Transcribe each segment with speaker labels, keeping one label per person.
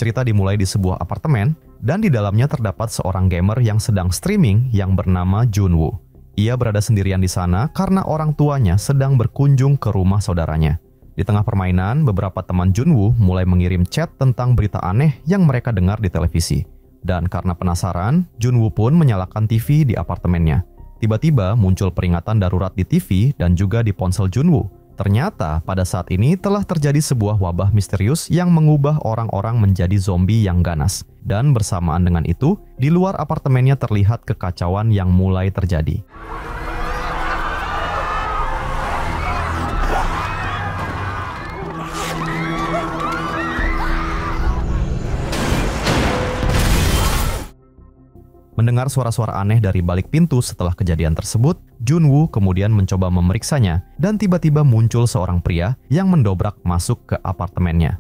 Speaker 1: Cerita dimulai di sebuah apartemen, dan di dalamnya terdapat seorang gamer yang sedang streaming yang bernama Junwoo. Ia berada sendirian di sana karena orang tuanya sedang berkunjung ke rumah saudaranya. Di tengah permainan, beberapa teman Junwoo mulai mengirim chat tentang berita aneh yang mereka dengar di televisi. Dan karena penasaran, Junwoo pun menyalakan TV di apartemennya. Tiba-tiba muncul peringatan darurat di TV dan juga di ponsel Junwoo. Ternyata pada saat ini telah terjadi sebuah wabah misterius yang mengubah orang-orang menjadi zombie yang ganas. Dan bersamaan dengan itu, di luar apartemennya terlihat kekacauan yang mulai terjadi. Mendengar suara-suara aneh dari balik pintu setelah kejadian tersebut, Junwoo kemudian mencoba memeriksanya dan tiba-tiba muncul seorang pria yang mendobrak masuk ke apartemennya.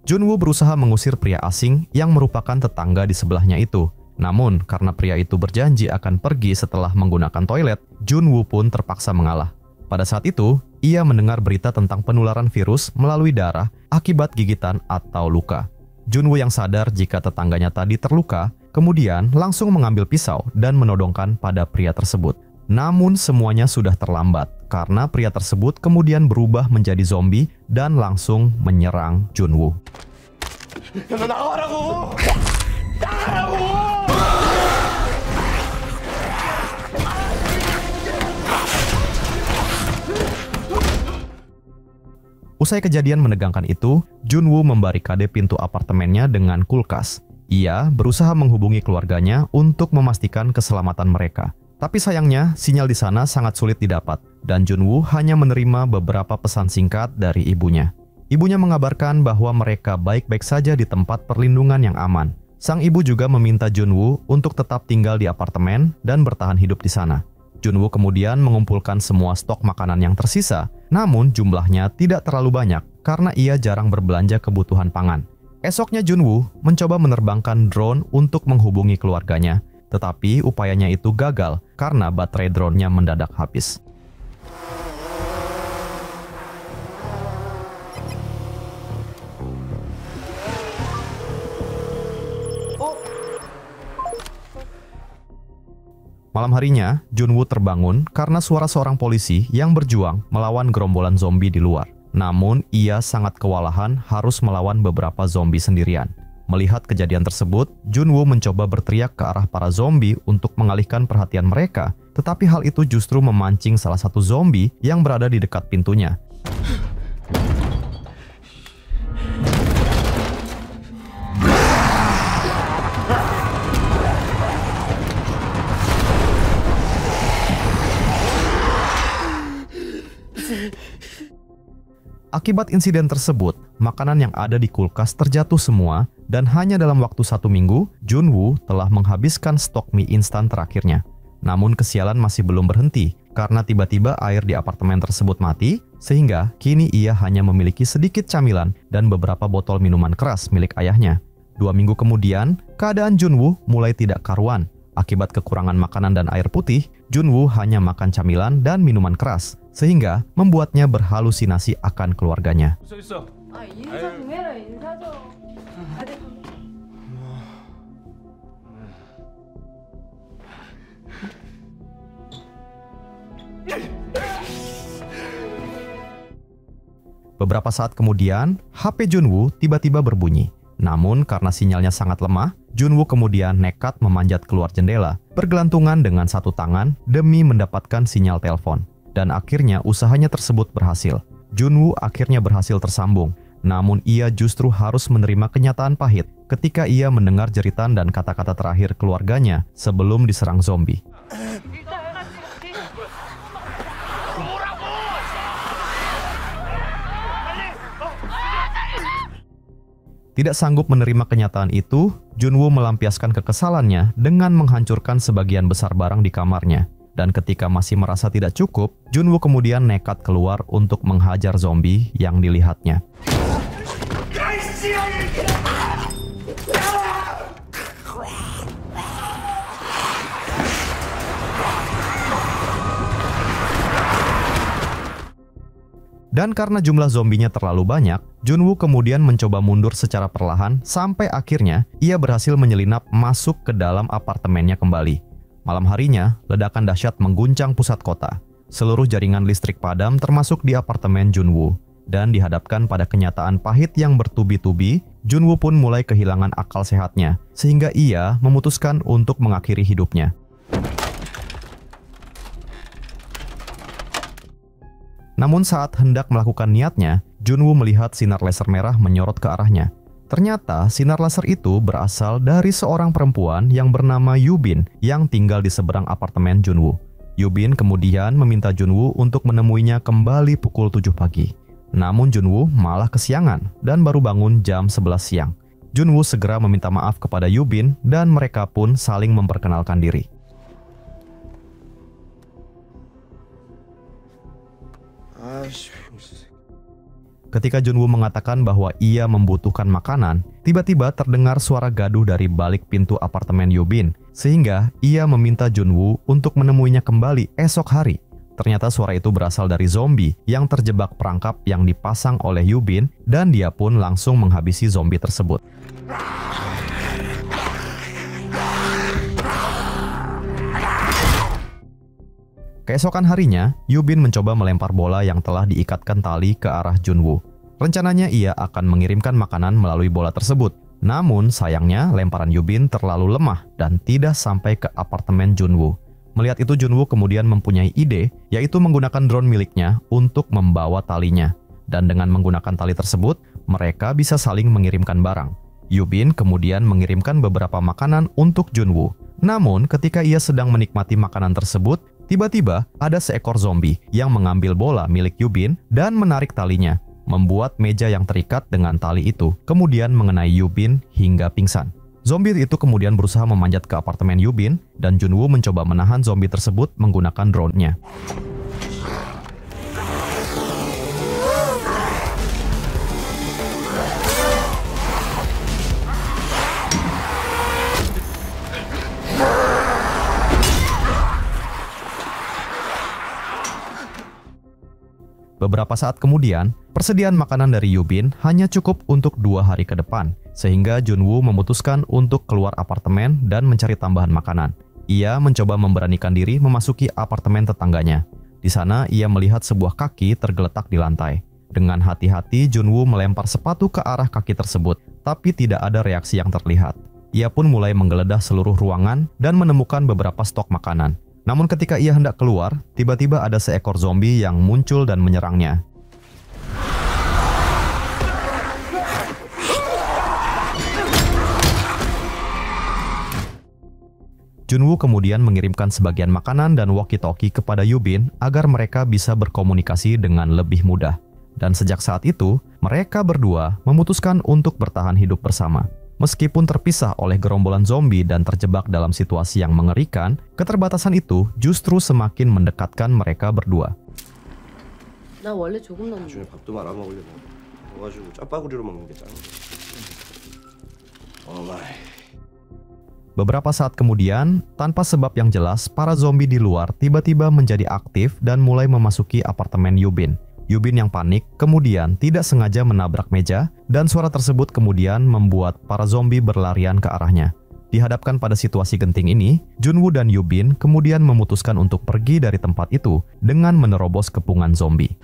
Speaker 1: Junwoo berusaha mengusir pria asing yang merupakan tetangga di sebelahnya itu. Namun, karena pria itu berjanji akan pergi setelah menggunakan toilet, Junwoo pun terpaksa mengalah. Pada saat itu, ia mendengar berita tentang penularan virus melalui darah akibat gigitan atau luka. Junwoo yang sadar jika tetangganya tadi terluka, kemudian langsung mengambil pisau dan menodongkan pada pria tersebut. Namun semuanya sudah terlambat, karena pria tersebut kemudian berubah menjadi zombie dan langsung menyerang Junwoo. Usai kejadian menegangkan itu, Junwoo membarikade pintu apartemennya dengan kulkas. Ia berusaha menghubungi keluarganya untuk memastikan keselamatan mereka. Tapi sayangnya, sinyal di sana sangat sulit didapat, dan Junwoo hanya menerima beberapa pesan singkat dari ibunya. Ibunya mengabarkan bahwa mereka baik-baik saja di tempat perlindungan yang aman. Sang ibu juga meminta Junwoo untuk tetap tinggal di apartemen dan bertahan hidup di sana. Junwoo kemudian mengumpulkan semua stok makanan yang tersisa, namun jumlahnya tidak terlalu banyak karena ia jarang berbelanja kebutuhan pangan. Esoknya Junwoo mencoba menerbangkan drone untuk menghubungi keluarganya, tetapi upayanya itu gagal karena baterai drone-nya mendadak habis. Malam harinya, Junwoo terbangun karena suara seorang polisi yang berjuang melawan gerombolan zombie di luar. Namun, ia sangat kewalahan harus melawan beberapa zombie sendirian. Melihat kejadian tersebut, Junwoo mencoba berteriak ke arah para zombie untuk mengalihkan perhatian mereka, tetapi hal itu justru memancing salah satu zombie yang berada di dekat pintunya. Akibat insiden tersebut, makanan yang ada di kulkas terjatuh semua dan hanya dalam waktu 1 minggu, Junwoo telah menghabiskan stok mie instan terakhirnya. Namun kesialan masih belum berhenti karena tiba-tiba air di apartemen tersebut mati, sehingga kini ia hanya memiliki sedikit camilan dan beberapa botol minuman keras milik ayahnya. 2 minggu kemudian, keadaan Junwoo mulai tidak karuan. Akibat kekurangan makanan dan air putih, Junwoo hanya makan camilan dan minuman keras, sehingga membuatnya berhalusinasi akan keluarganya. Beberapa saat kemudian, HP Junwoo tiba-tiba berbunyi. Namun karena sinyalnya sangat lemah, Junwoo kemudian nekat memanjat keluar jendela, bergelantungan dengan satu tangan demi mendapatkan sinyal telepon. Dan akhirnya usahanya tersebut berhasil. Junwoo akhirnya berhasil tersambung, namun ia justru harus menerima kenyataan pahit ketika ia mendengar jeritan dan kata-kata terakhir keluarganya sebelum diserang zombie. Tidak sanggup menerima kenyataan itu, Junwoo melampiaskan kekesalannya dengan menghancurkan sebagian besar barang di kamarnya. Dan ketika masih merasa tidak cukup, Junwoo kemudian nekat keluar untuk menghajar zombie yang dilihatnya. Dan karena jumlah zombinya terlalu banyak, Junwoo kemudian mencoba mundur secara perlahan sampai akhirnya ia berhasil menyelinap masuk ke dalam apartemennya kembali. Malam harinya, ledakan dahsyat mengguncang pusat kota. Seluruh jaringan listrik padam termasuk di apartemen Junwoo. Dan dihadapkan pada kenyataan pahit yang bertubi-tubi, Junwoo pun mulai kehilangan akal sehatnya, sehingga ia memutuskan untuk mengakhiri hidupnya. Namun saat hendak melakukan niatnya, Junwoo melihat sinar laser merah menyorot ke arahnya. Ternyata sinar laser itu berasal dari seorang perempuan yang bernama Yubin yang tinggal di seberang apartemen Junwoo. Yubin kemudian meminta Junwoo untuk menemuinya kembali pukul 7 pagi. Namun Junwoo malah kesiangan dan baru bangun jam 11 siang. Junwoo segera meminta maaf kepada Yubin dan mereka pun saling memperkenalkan diri. Ketika Junwoo mengatakan bahwa ia membutuhkan makanan, tiba-tiba terdengar suara gaduh dari balik pintu apartemen Yubin, sehingga ia meminta Junwoo untuk menemuinya kembali esok hari. Ternyata suara itu berasal dari zombie yang terjebak perangkap yang dipasang oleh Yubin, dan dia pun langsung menghabisi zombie tersebut. Keesokan harinya, Yubin mencoba melempar bola yang telah diikatkan tali ke arah Junwoo. Rencananya ia akan mengirimkan makanan melalui bola tersebut. Namun sayangnya lemparan Yubin terlalu lemah dan tidak sampai ke apartemen Junwoo. Melihat itu Junwoo kemudian mempunyai ide, yaitu menggunakan drone miliknya untuk membawa talinya. Dan dengan menggunakan tali tersebut, mereka bisa saling mengirimkan barang. Yubin kemudian mengirimkan beberapa makanan untuk Junwoo. Namun ketika ia sedang menikmati makanan tersebut, tiba-tiba ada seekor zombie yang mengambil bola milik Yubin dan menarik talinya, membuat meja yang terikat dengan tali itu kemudian mengenai Yubin hingga pingsan. Zombie itu kemudian berusaha memanjat ke apartemen Yubin dan Junwoo mencoba menahan zombie tersebut menggunakan drone-nya. Beberapa saat kemudian, persediaan makanan dari Yubin hanya cukup untuk 2 hari ke depan, sehingga Junwoo memutuskan untuk keluar apartemen dan mencari tambahan makanan. Ia mencoba memberanikan diri memasuki apartemen tetangganya. Di sana, ia melihat sebuah kaki tergeletak di lantai. Dengan hati-hati, Junwoo melempar sepatu ke arah kaki tersebut, tapi tidak ada reaksi yang terlihat. Ia pun mulai menggeledah seluruh ruangan dan menemukan beberapa stok makanan. Namun ketika ia hendak keluar, tiba-tiba ada seekor zombie yang muncul dan menyerangnya. Junwoo kemudian mengirimkan sebagian makanan dan walkie-talkie kepada Yubin agar mereka bisa berkomunikasi dengan lebih mudah. Dan sejak saat itu, mereka berdua memutuskan untuk bertahan hidup bersama. Meskipun terpisah oleh gerombolan zombie dan terjebak dalam situasi yang mengerikan, keterbatasan itu justru semakin mendekatkan mereka berdua.
Speaker 2: 나 원래 조금 넣는
Speaker 3: 나중에 밥도 말아 먹으려고 넣어가지고 짜파구리로 먹는 게 짱이야.
Speaker 1: Beberapa saat kemudian, tanpa sebab yang jelas, para zombie di luar tiba-tiba menjadi aktif dan mulai memasuki apartemen Yubin. Yubin yang panik kemudian tidak sengaja menabrak meja dan suara tersebut kemudian membuat para zombie berlarian ke arahnya. Dihadapkan pada situasi genting ini, Junwoo dan Yubin kemudian memutuskan untuk pergi dari tempat itu dengan menerobos kepungan zombie.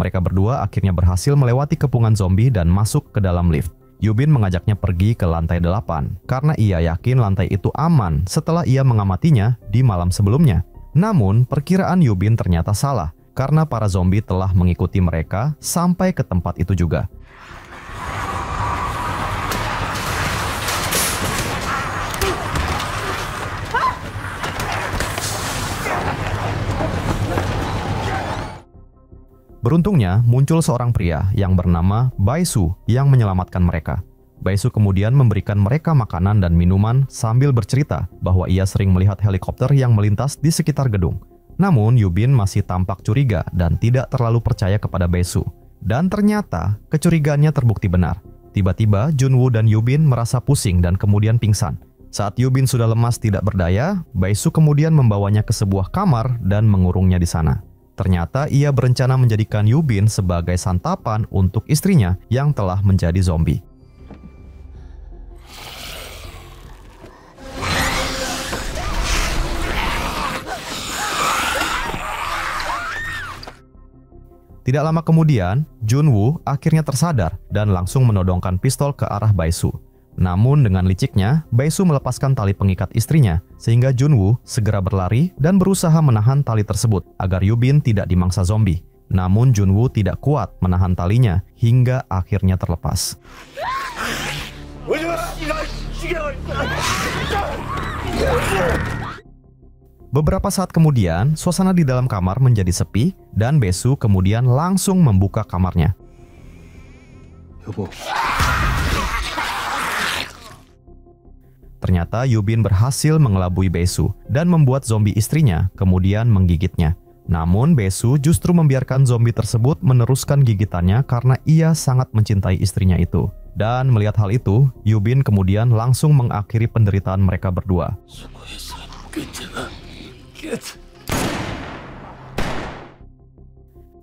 Speaker 1: Mereka berdua akhirnya berhasil melewati kepungan zombie dan masuk ke dalam lift. Yubin mengajaknya pergi ke lantai 8 karena ia yakin lantai itu aman setelah ia mengamatinya di malam sebelumnya. Namun, perkiraan Yubin ternyata salah karena para zombie telah mengikuti mereka sampai ke tempat itu juga. Beruntungnya, muncul seorang pria yang bernama Baesu yang menyelamatkan mereka. Baesu kemudian memberikan mereka makanan dan minuman sambil bercerita bahwa ia sering melihat helikopter yang melintas di sekitar gedung. Namun Yubin masih tampak curiga dan tidak terlalu percaya kepada Baesu. Dan ternyata kecurigaannya terbukti benar. Tiba-tiba Junwoo dan Yubin merasa pusing dan kemudian pingsan. Saat Yubin sudah lemas tidak berdaya, Baesu kemudian membawanya ke sebuah kamar dan mengurungnya di sana. Ternyata ia berencana menjadikan Yubin sebagai santapan untuk istrinya yang telah menjadi zombie. Tidak lama kemudian, Junwoo akhirnya tersadar dan langsung menodongkan pistol ke arah Baesu. Namun dengan liciknya, Baesu melepaskan tali pengikat istrinya, sehingga Junwoo segera berlari dan berusaha menahan tali tersebut agar Yubin tidak dimangsa zombie. Namun Junwoo tidak kuat menahan talinya hingga akhirnya terlepas. Beberapa saat kemudian, suasana di dalam kamar menjadi sepi dan Baesu kemudian langsung membuka kamarnya. Ternyata Yubin berhasil mengelabui Baesu dan membuat zombie istrinya kemudian menggigitnya. Namun Baesu justru membiarkan zombie tersebut meneruskan gigitannya karena ia sangat mencintai istrinya itu. Dan melihat hal itu, Yubin kemudian langsung mengakhiri penderitaan mereka berdua.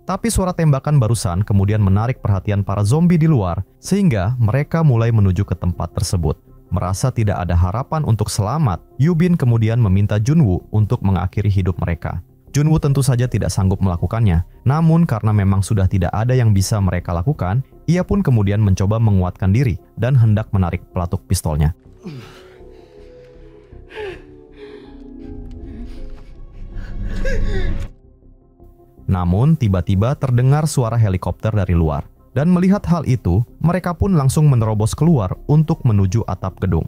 Speaker 1: Tapi suara tembakan barusan kemudian menarik perhatian para zombie di luar, sehingga mereka mulai menuju ke tempat tersebut. Merasa tidak ada harapan untuk selamat, Yubin kemudian meminta Junwoo untuk mengakhiri hidup mereka. Junwoo tentu saja tidak sanggup melakukannya, namun karena memang sudah tidak ada yang bisa mereka lakukan, ia pun kemudian mencoba menguatkan diri dan hendak menarik pelatuk pistolnya. Namun tiba-tiba terdengar suara helikopter dari luar. Dan melihat hal itu, mereka pun langsung menerobos keluar untuk menuju atap gedung.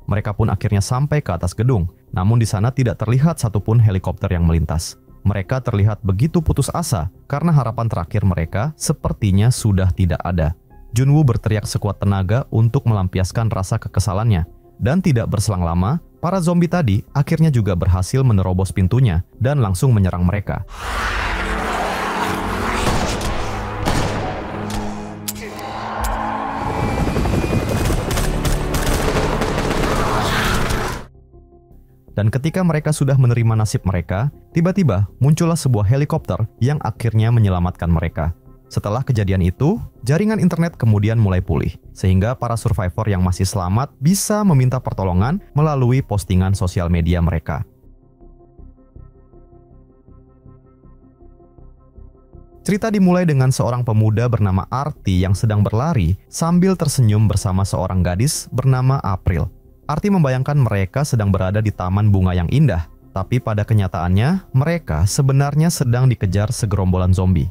Speaker 1: Mereka pun akhirnya sampai ke atas gedung, namun di sana tidak terlihat satupun helikopter yang melintas. Mereka terlihat begitu putus asa karena harapan terakhir mereka sepertinya sudah tidak ada. Junwoo berteriak sekuat tenaga untuk melampiaskan rasa kekesalannya. Dan tidak berselang lama, para zombie tadi akhirnya juga berhasil menerobos pintunya dan langsung menyerang mereka. Dan ketika mereka sudah menerima nasib mereka, tiba-tiba muncullah sebuah helikopter yang akhirnya menyelamatkan mereka. Setelah kejadian itu, jaringan internet kemudian mulai pulih, sehingga para survivor yang masih selamat bisa meminta pertolongan melalui postingan sosial media mereka. Cerita dimulai dengan seorang pemuda bernama Arti yang sedang berlari sambil tersenyum bersama seorang gadis bernama April. Arti membayangkan mereka sedang berada di taman bunga yang indah, tapi pada kenyataannya mereka sebenarnya sedang dikejar segerombolan zombie.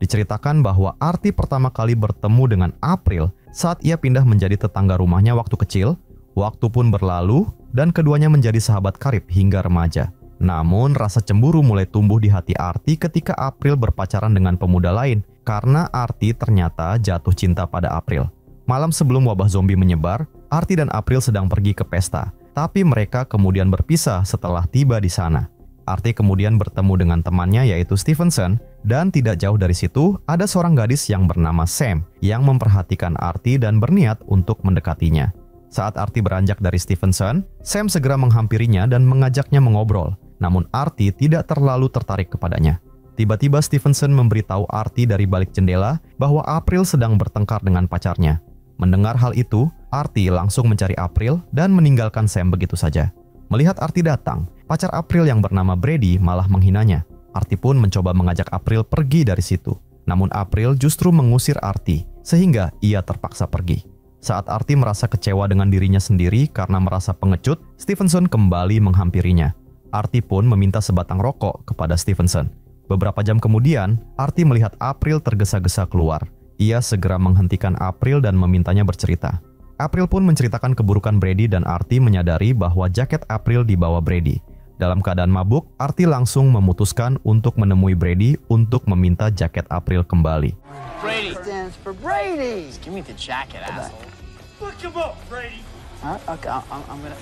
Speaker 1: Diceritakan bahwa Arti pertama kali bertemu dengan April saat ia pindah menjadi tetangga rumahnya waktu kecil. Waktu pun berlalu dan keduanya menjadi sahabat karib hingga remaja. Namun rasa cemburu mulai tumbuh di hati Arti ketika April berpacaran dengan pemuda lain karena Arti ternyata jatuh cinta pada April. Malam sebelum wabah zombie menyebar, Arti dan April sedang pergi ke pesta, tapi mereka kemudian berpisah setelah tiba di sana. Arti kemudian bertemu dengan temannya yaitu Stevenson, dan tidak jauh dari situ ada seorang gadis yang bernama Sam yang memperhatikan Arti dan berniat untuk mendekatinya. Saat Arti beranjak dari Stevenson, Sam segera menghampirinya dan mengajaknya mengobrol. Namun Arti tidak terlalu tertarik kepadanya. Tiba-tiba Stevenson memberitahu Arti dari balik jendela bahwa April sedang bertengkar dengan pacarnya. Mendengar hal itu, Arti langsung mencari April dan meninggalkan Sam begitu saja. Melihat Arti datang, pacar April yang bernama Brady malah menghinanya. Arti pun mencoba mengajak April pergi dari situ. Namun April justru mengusir Arti, sehingga ia terpaksa pergi. Saat Artie merasa kecewa dengan dirinya sendiri karena merasa pengecut, Stevenson kembali menghampirinya. Artie pun meminta sebatang rokok kepada Stevenson. Beberapa jam kemudian, Artie melihat April tergesa-gesa keluar. Ia segera menghentikan April dan memintanya bercerita. April pun menceritakan keburukan Brady dan Artie menyadari bahwa jaket April dibawa Brady. Dalam keadaan mabuk, Artie langsung memutuskan untuk menemui Brady untuk meminta jaket April kembali.
Speaker 4: Brady stands for Brady. Just give me the jacket, asshole.
Speaker 5: Fuck him up, Brady.
Speaker 4: Okay, I'm gonna.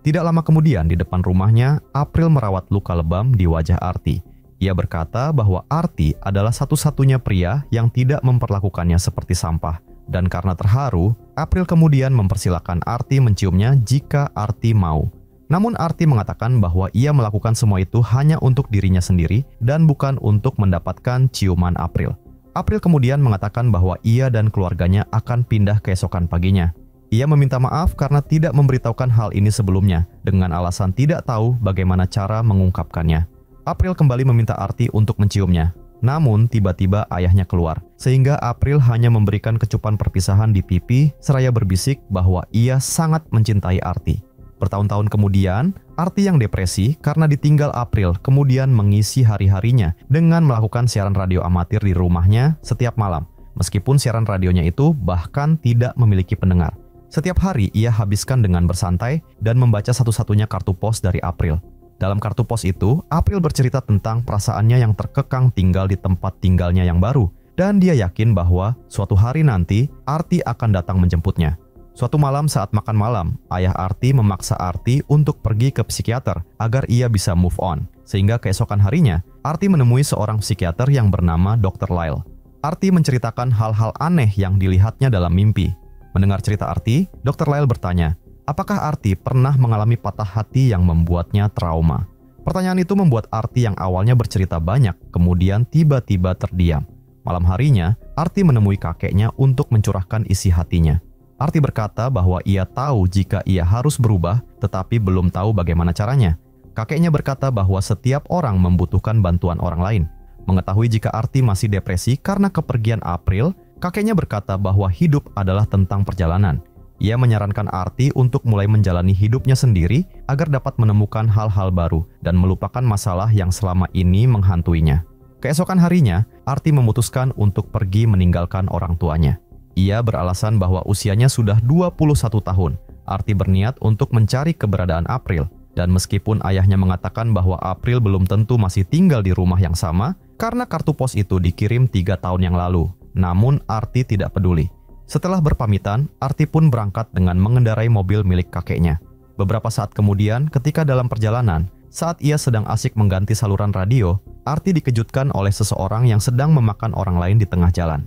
Speaker 1: Tidak lama kemudian di depan rumahnya, April merawat luka lebam di wajah Artie. Ia berkata bahwa Artie adalah satu-satunya pria yang tidak memperlakukannya seperti sampah. Dan karena terharu, April kemudian mempersilahkan Artie menciumnya jika Artie mau. Namun Artie mengatakan bahwa ia melakukan semua itu hanya untuk dirinya sendiri dan bukan untuk mendapatkan ciuman April. April kemudian mengatakan bahwa ia dan keluarganya akan pindah keesokan paginya. Ia meminta maaf karena tidak memberitahukan hal ini sebelumnya, dengan alasan tidak tahu bagaimana cara mengungkapkannya. April kembali meminta Artie untuk menciumnya. Namun tiba-tiba ayahnya keluar, sehingga April hanya memberikan kecupan perpisahan di pipi seraya berbisik bahwa ia sangat mencintai Artie. Bertahun-tahun kemudian, Artie yang depresi karena ditinggal April kemudian mengisi hari-harinya dengan melakukan siaran radio amatir di rumahnya setiap malam. Meskipun siaran radionya itu bahkan tidak memiliki pendengar. Setiap hari ia habiskan dengan bersantai dan membaca satu-satunya kartu pos dari April. Dalam kartu pos itu, April bercerita tentang perasaannya yang terkekang tinggal di tempat tinggalnya yang baru. Dan dia yakin bahwa suatu hari nanti Artie akan datang menjemputnya. Suatu malam saat makan malam, ayah Artie memaksa Artie untuk pergi ke psikiater agar ia bisa move on. Sehingga keesokan harinya, Artie menemui seorang psikiater yang bernama Dr. Lyle. Artie menceritakan hal-hal aneh yang dilihatnya dalam mimpi. Mendengar cerita Artie, Dr. Lyle bertanya, apakah Artie pernah mengalami patah hati yang membuatnya trauma? Pertanyaan itu membuat Artie yang awalnya bercerita banyak, kemudian tiba-tiba terdiam. Malam harinya, Artie menemui kakeknya untuk mencurahkan isi hatinya. Artie berkata bahwa ia tahu jika ia harus berubah, tetapi belum tahu bagaimana caranya. Kakeknya berkata bahwa setiap orang membutuhkan bantuan orang lain. Mengetahui jika Artie masih depresi karena kepergian April, kakeknya berkata bahwa hidup adalah tentang perjalanan. Ia menyarankan Artie untuk mulai menjalani hidupnya sendiri agar dapat menemukan hal-hal baru dan melupakan masalah yang selama ini menghantuinya. Keesokan harinya, Artie memutuskan untuk pergi meninggalkan orang tuanya. Ia beralasan bahwa usianya sudah 21 tahun. Artie berniat untuk mencari keberadaan April. Dan meskipun ayahnya mengatakan bahwa April belum tentu masih tinggal di rumah yang sama, karena kartu pos itu dikirim 3 tahun yang lalu. Namun Artie tidak peduli. Setelah berpamitan, Artie pun berangkat dengan mengendarai mobil milik kakeknya. Beberapa saat kemudian, ketika dalam perjalanan, saat ia sedang asik mengganti saluran radio, Artie dikejutkan oleh seseorang yang sedang memakan orang lain di tengah jalan.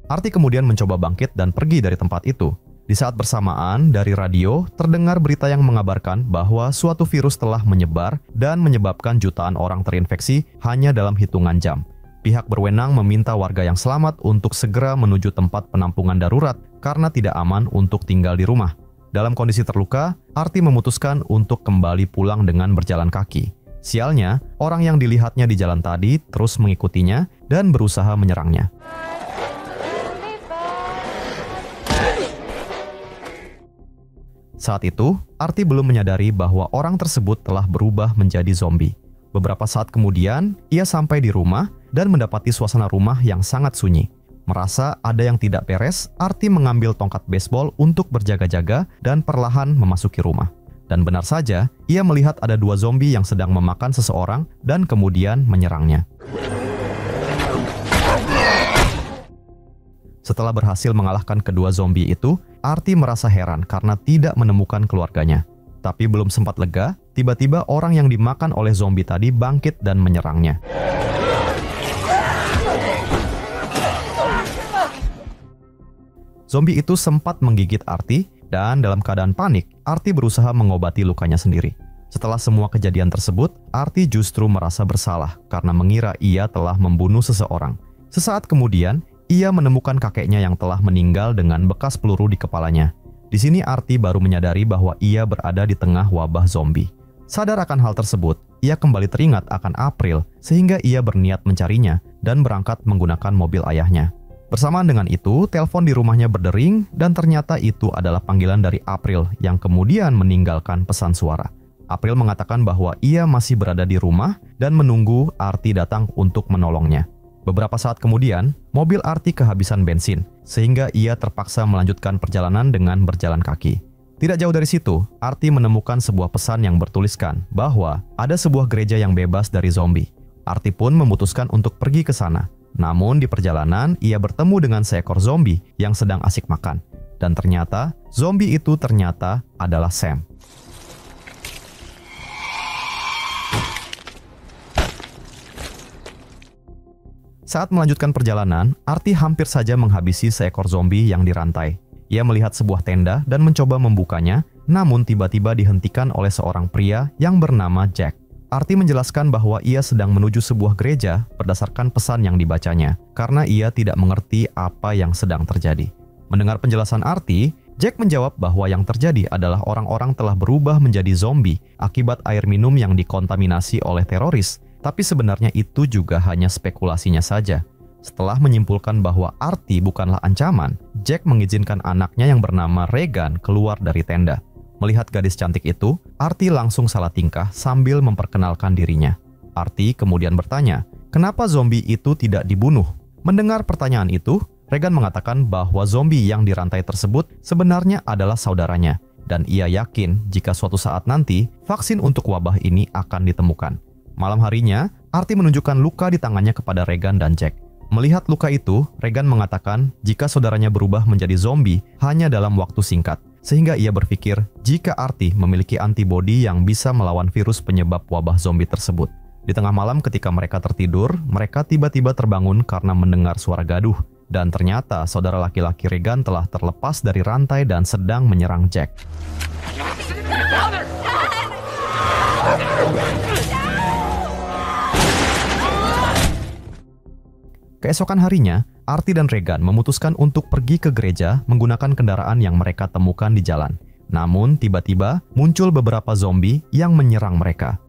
Speaker 1: Artie kemudian mencoba bangkit dan pergi dari tempat itu. Di saat bersamaan, dari radio terdengar berita yang mengabarkan bahwa suatu virus telah menyebar dan menyebabkan jutaan orang terinfeksi hanya dalam hitungan jam. Pihak berwenang meminta warga yang selamat untuk segera menuju tempat penampungan darurat karena tidak aman untuk tinggal di rumah. Dalam kondisi terluka, Artie memutuskan untuk kembali pulang dengan berjalan kaki. Sialnya, orang yang dilihatnya di jalan tadi terus mengikutinya dan berusaha menyerangnya. Saat itu, Artie belum menyadari bahwa orang tersebut telah berubah menjadi zombie. Beberapa saat kemudian, ia sampai di rumah dan mendapati suasana rumah yang sangat sunyi. Merasa ada yang tidak beres, Artie mengambil tongkat baseball untuk berjaga-jaga dan perlahan memasuki rumah. Dan benar saja, ia melihat ada 2 zombie yang sedang memakan seseorang dan kemudian menyerangnya. Setelah berhasil mengalahkan kedua zombie itu, Artie merasa heran karena tidak menemukan keluarganya. Tapi belum sempat lega, tiba-tiba orang yang dimakan oleh zombie tadi bangkit dan menyerangnya. Zombie itu sempat menggigit Artie, dan dalam keadaan panik, Artie berusaha mengobati lukanya sendiri. Setelah semua kejadian tersebut, Artie justru merasa bersalah karena mengira ia telah membunuh seseorang. Sesaat kemudian, ia menemukan kakeknya yang telah meninggal dengan bekas peluru di kepalanya. Di sini Artie baru menyadari bahwa ia berada di tengah wabah zombie. Sadar akan hal tersebut, ia kembali teringat akan April sehingga ia berniat mencarinya dan berangkat menggunakan mobil ayahnya. Bersamaan dengan itu, telepon di rumahnya berdering dan ternyata itu adalah panggilan dari April yang kemudian meninggalkan pesan suara. April mengatakan bahwa ia masih berada di rumah dan menunggu Arti datang untuk menolongnya. Beberapa saat kemudian, mobil Arti kehabisan bensin sehingga ia terpaksa melanjutkan perjalanan dengan berjalan kaki. Tidak jauh dari situ, Arti menemukan sebuah pesan yang bertuliskan bahwa ada sebuah gereja yang bebas dari zombie. Arti pun memutuskan untuk pergi ke sana. Namun di perjalanan, ia bertemu dengan seekor zombie yang sedang asik makan. Dan ternyata, zombie itu ternyata adalah Sam. Saat melanjutkan perjalanan, Arti hampir saja menghabisi seekor zombie yang dirantai. Ia melihat sebuah tenda dan mencoba membukanya, namun tiba-tiba dihentikan oleh seorang pria yang bernama Jack. Arti menjelaskan bahwa ia sedang menuju sebuah gereja berdasarkan pesan yang dibacanya, karena ia tidak mengerti apa yang sedang terjadi. Mendengar penjelasan Arti, Jack menjawab bahwa yang terjadi adalah orang-orang telah berubah menjadi zombie akibat air minum yang dikontaminasi oleh teroris, tapi sebenarnya itu juga hanya spekulasinya saja. Setelah menyimpulkan bahwa Arti bukanlah ancaman, Jack mengizinkan anaknya yang bernama Regan keluar dari tenda. Melihat gadis cantik itu, Arti langsung salah tingkah sambil memperkenalkan dirinya. Arti kemudian bertanya, kenapa zombie itu tidak dibunuh? Mendengar pertanyaan itu, Regan mengatakan bahwa zombie yang dirantai tersebut sebenarnya adalah saudaranya, dan ia yakin jika suatu saat nanti vaksin untuk wabah ini akan ditemukan. Malam harinya, Arti menunjukkan luka di tangannya kepada Regan dan Jack. Melihat luka itu, Regan mengatakan jika saudaranya berubah menjadi zombie hanya dalam waktu singkat, sehingga ia berpikir jika Arti memiliki antibodi yang bisa melawan virus penyebab wabah zombie tersebut. Di tengah malam ketika mereka tertidur, mereka tiba-tiba terbangun karena mendengar suara gaduh, dan ternyata saudara laki-laki Regan telah terlepas dari rantai dan sedang menyerang Jack. Keesokan harinya, Arti dan Regan memutuskan untuk pergi ke gereja menggunakan kendaraan yang mereka temukan di jalan. Namun, tiba-tiba muncul beberapa zombie yang menyerang mereka.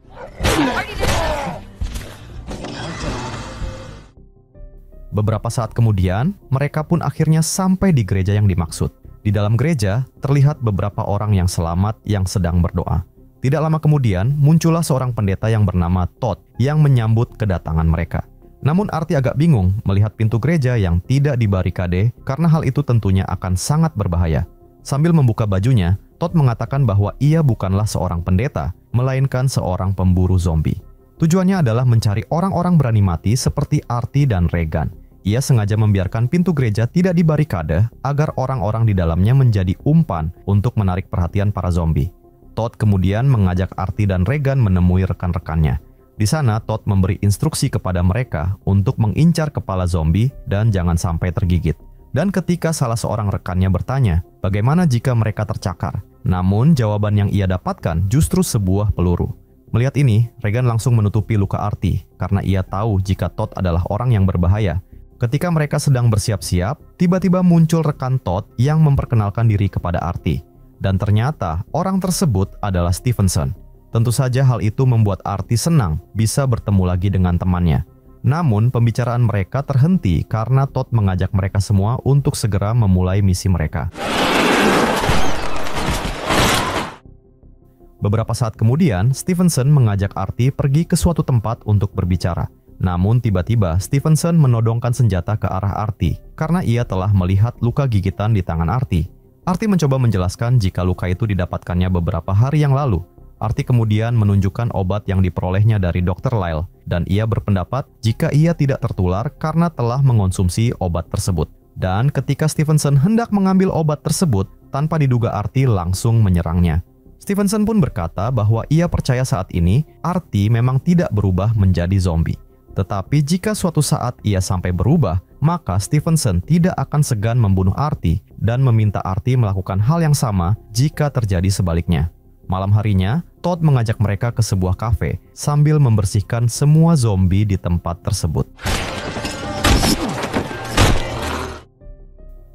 Speaker 1: Beberapa saat kemudian, mereka pun akhirnya sampai di gereja yang dimaksud. Di dalam gereja, terlihat beberapa orang yang selamat yang sedang berdoa. Tidak lama kemudian, muncullah seorang pendeta yang bernama Todd yang menyambut kedatangan mereka. Namun Arti agak bingung melihat pintu gereja yang tidak dibarikade karena hal itu tentunya akan sangat berbahaya. Sambil membuka bajunya, Todd mengatakan bahwa ia bukanlah seorang pendeta, melainkan seorang pemburu zombie. Tujuannya adalah mencari orang-orang berani mati seperti Arti dan Regan. Ia sengaja membiarkan pintu gereja tidak dibarikade agar orang-orang di dalamnya menjadi umpan untuk menarik perhatian para zombie. Todd kemudian mengajak Arti dan Regan menemui rekan-rekannya. Di sana, Todd memberi instruksi kepada mereka untuk mengincar kepala zombie dan jangan sampai tergigit. Dan ketika salah seorang rekannya bertanya, bagaimana jika mereka tercakar? Namun, jawaban yang ia dapatkan justru sebuah peluru. Melihat ini, Regan langsung menutupi luka Arti karena ia tahu jika Todd adalah orang yang berbahaya. Ketika mereka sedang bersiap-siap, tiba-tiba muncul rekan Todd yang memperkenalkan diri kepada Arti. Dan ternyata, orang tersebut adalah Stevenson. Tentu saja hal itu membuat Arti senang bisa bertemu lagi dengan temannya. Namun pembicaraan mereka terhenti karena Todd mengajak mereka semua untuk segera memulai misi mereka. Beberapa saat kemudian, Stevenson mengajak Arti pergi ke suatu tempat untuk berbicara. Namun tiba-tiba Stevenson menodongkan senjata ke arah Arti karena ia telah melihat luka gigitan di tangan Arti. Arti mencoba menjelaskan jika luka itu didapatkannya beberapa hari yang lalu. Arti kemudian menunjukkan obat yang diperolehnya dari Dr. Lyle, dan ia berpendapat jika ia tidak tertular karena telah mengonsumsi obat tersebut. Dan ketika Stevenson hendak mengambil obat tersebut, tanpa diduga Arti langsung menyerangnya. Stevenson pun berkata bahwa ia percaya saat ini Arti memang tidak berubah menjadi zombie. Tetapi jika suatu saat ia sampai berubah, maka Stevenson tidak akan segan membunuh Arti dan meminta Arti melakukan hal yang sama jika terjadi sebaliknya. Malam harinya, Todd mengajak mereka ke sebuah kafe sambil membersihkan semua zombie di tempat tersebut.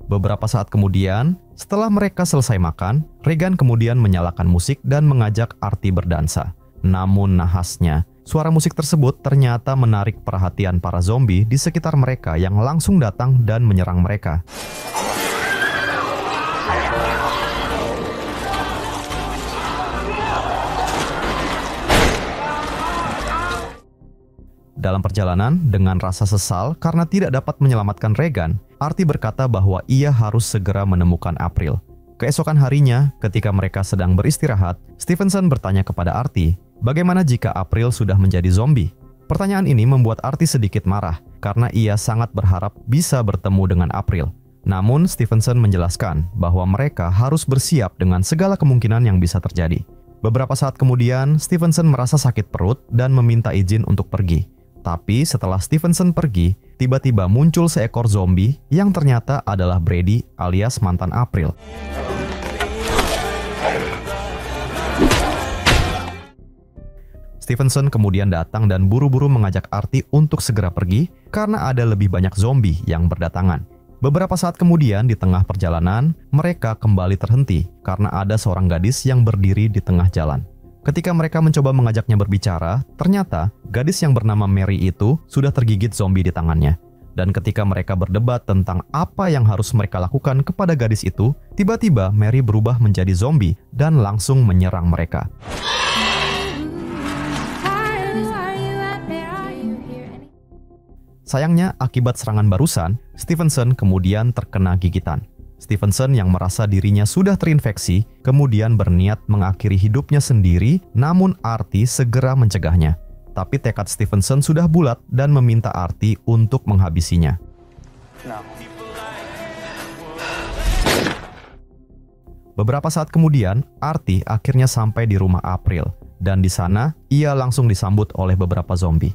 Speaker 1: Beberapa saat kemudian, setelah mereka selesai makan, Regan kemudian menyalakan musik dan mengajak Arti berdansa. Namun nahasnya, suara musik tersebut ternyata menarik perhatian para zombie di sekitar mereka yang langsung datang dan menyerang mereka. Dalam perjalanan, dengan rasa sesal karena tidak dapat menyelamatkan Regan, Artie berkata bahwa ia harus segera menemukan April. Keesokan harinya, ketika mereka sedang beristirahat, Stevenson bertanya kepada Artie, bagaimana jika April sudah menjadi zombie? Pertanyaan ini membuat Artie sedikit marah, karena ia sangat berharap bisa bertemu dengan April. Namun, Stevenson menjelaskan bahwa mereka harus bersiap dengan segala kemungkinan yang bisa terjadi. Beberapa saat kemudian, Stevenson merasa sakit perut dan meminta izin untuk pergi. Tapi setelah Stevenson pergi, tiba-tiba muncul seekor zombie yang ternyata adalah Brady alias mantan April. Stevenson kemudian datang dan buru-buru mengajak Artie untuk segera pergi karena ada lebih banyak zombie yang berdatangan. Beberapa saat kemudian di tengah perjalanan, mereka kembali terhenti karena ada seorang gadis yang berdiri di tengah jalan. Ketika mereka mencoba mengajaknya berbicara, ternyata gadis yang bernama Mary itu sudah tergigit zombie di tangannya. Dan ketika mereka berdebat tentang apa yang harus mereka lakukan kepada gadis itu, tiba-tiba Mary berubah menjadi zombie dan langsung menyerang mereka. Sayangnya, akibat serangan barusan, Stevenson kemudian terkena gigitan. Stevenson yang merasa dirinya sudah terinfeksi, kemudian berniat mengakhiri hidupnya sendiri, namun Artie segera mencegahnya. Tapi tekad Stevenson sudah bulat dan meminta Artie untuk menghabisinya.
Speaker 4: No.
Speaker 1: Beberapa saat kemudian, Artie akhirnya sampai di rumah April, dan di sana ia langsung disambut oleh beberapa zombie.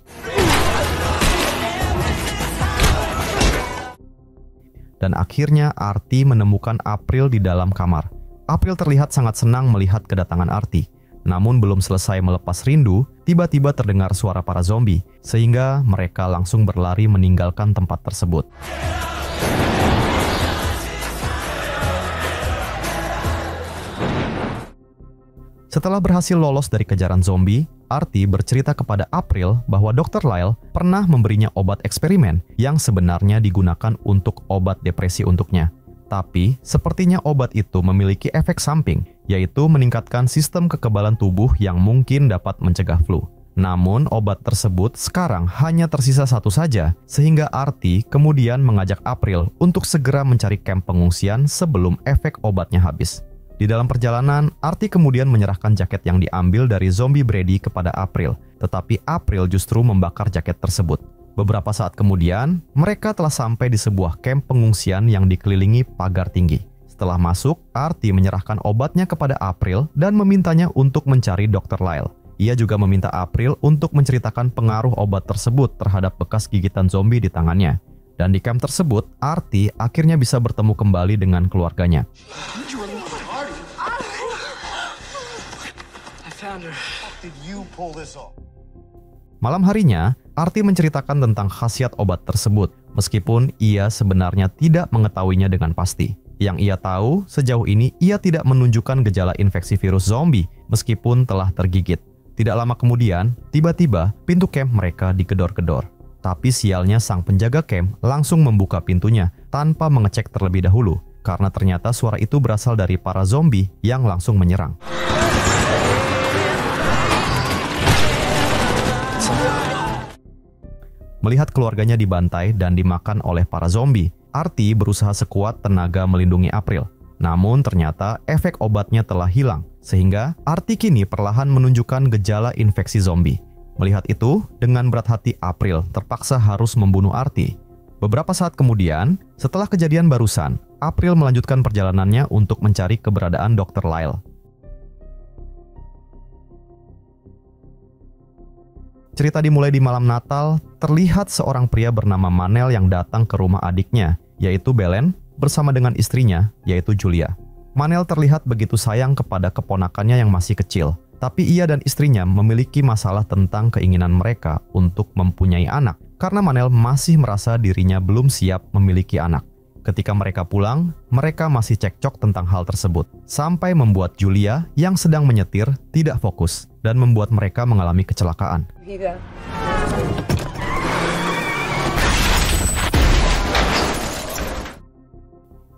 Speaker 1: Dan akhirnya Artie menemukan April di dalam kamar. April terlihat sangat senang melihat kedatangan Artie. Namun belum selesai melepas rindu, tiba-tiba terdengar suara para zombie, sehingga mereka langsung berlari meninggalkan tempat tersebut. Setelah berhasil lolos dari kejaran zombie, Artie bercerita kepada April bahwa Dr. Lyle pernah memberinya obat eksperimen yang sebenarnya digunakan untuk obat depresi untuknya. Tapi, sepertinya obat itu memiliki efek samping, yaitu meningkatkan sistem kekebalan tubuh yang mungkin dapat mencegah flu. Namun, obat tersebut sekarang hanya tersisa satu saja, sehingga Artie kemudian mengajak April untuk segera mencari kamp pengungsian sebelum efek obatnya habis. Di dalam perjalanan, Artie kemudian menyerahkan jaket yang diambil dari zombie Brady kepada April, tetapi April justru membakar jaket tersebut. Beberapa saat kemudian, mereka telah sampai di sebuah kamp pengungsian yang dikelilingi pagar tinggi. Setelah masuk, Artie menyerahkan obatnya kepada April dan memintanya untuk mencari Dr. Lyle. Ia juga meminta April untuk menceritakan pengaruh obat tersebut terhadap bekas gigitan zombie di tangannya. Dan di kamp tersebut, Artie akhirnya bisa bertemu kembali dengan keluarganya. Malam harinya, Artie menceritakan tentang khasiat obat tersebut, meskipun ia sebenarnya tidak mengetahuinya dengan pasti. Yang ia tahu, sejauh ini ia tidak menunjukkan gejala infeksi virus zombie, meskipun telah tergigit. Tidak lama kemudian, tiba-tiba pintu camp mereka digedor-gedor. Tapi sialnya sang penjaga camp langsung membuka pintunya tanpa mengecek terlebih dahulu, karena ternyata suara itu berasal dari para zombie yang langsung menyerang. Melihat keluarganya dibantai dan dimakan oleh para zombie, Artie berusaha sekuat tenaga melindungi April. Namun ternyata efek obatnya telah hilang, sehingga Artie kini perlahan menunjukkan gejala infeksi zombie. Melihat itu, dengan berat hati April terpaksa harus membunuh Artie. Beberapa saat kemudian, setelah kejadian barusan, April melanjutkan perjalanannya untuk mencari keberadaan Dr. Lyle. Cerita dimulai di malam Natal, terlihat seorang pria bernama Manel yang datang ke rumah adiknya, yaitu Belen, bersama dengan istrinya, yaitu Julia. Manel terlihat begitu sayang kepada keponakannya yang masih kecil, tapi ia dan istrinya memiliki masalah tentang keinginan mereka untuk mempunyai anak, karena Manel masih merasa dirinya belum siap memiliki anak. Ketika mereka pulang, mereka masih cekcok tentang hal tersebut, sampai membuat Julia yang sedang menyetir tidak fokus dan membuat mereka mengalami kecelakaan.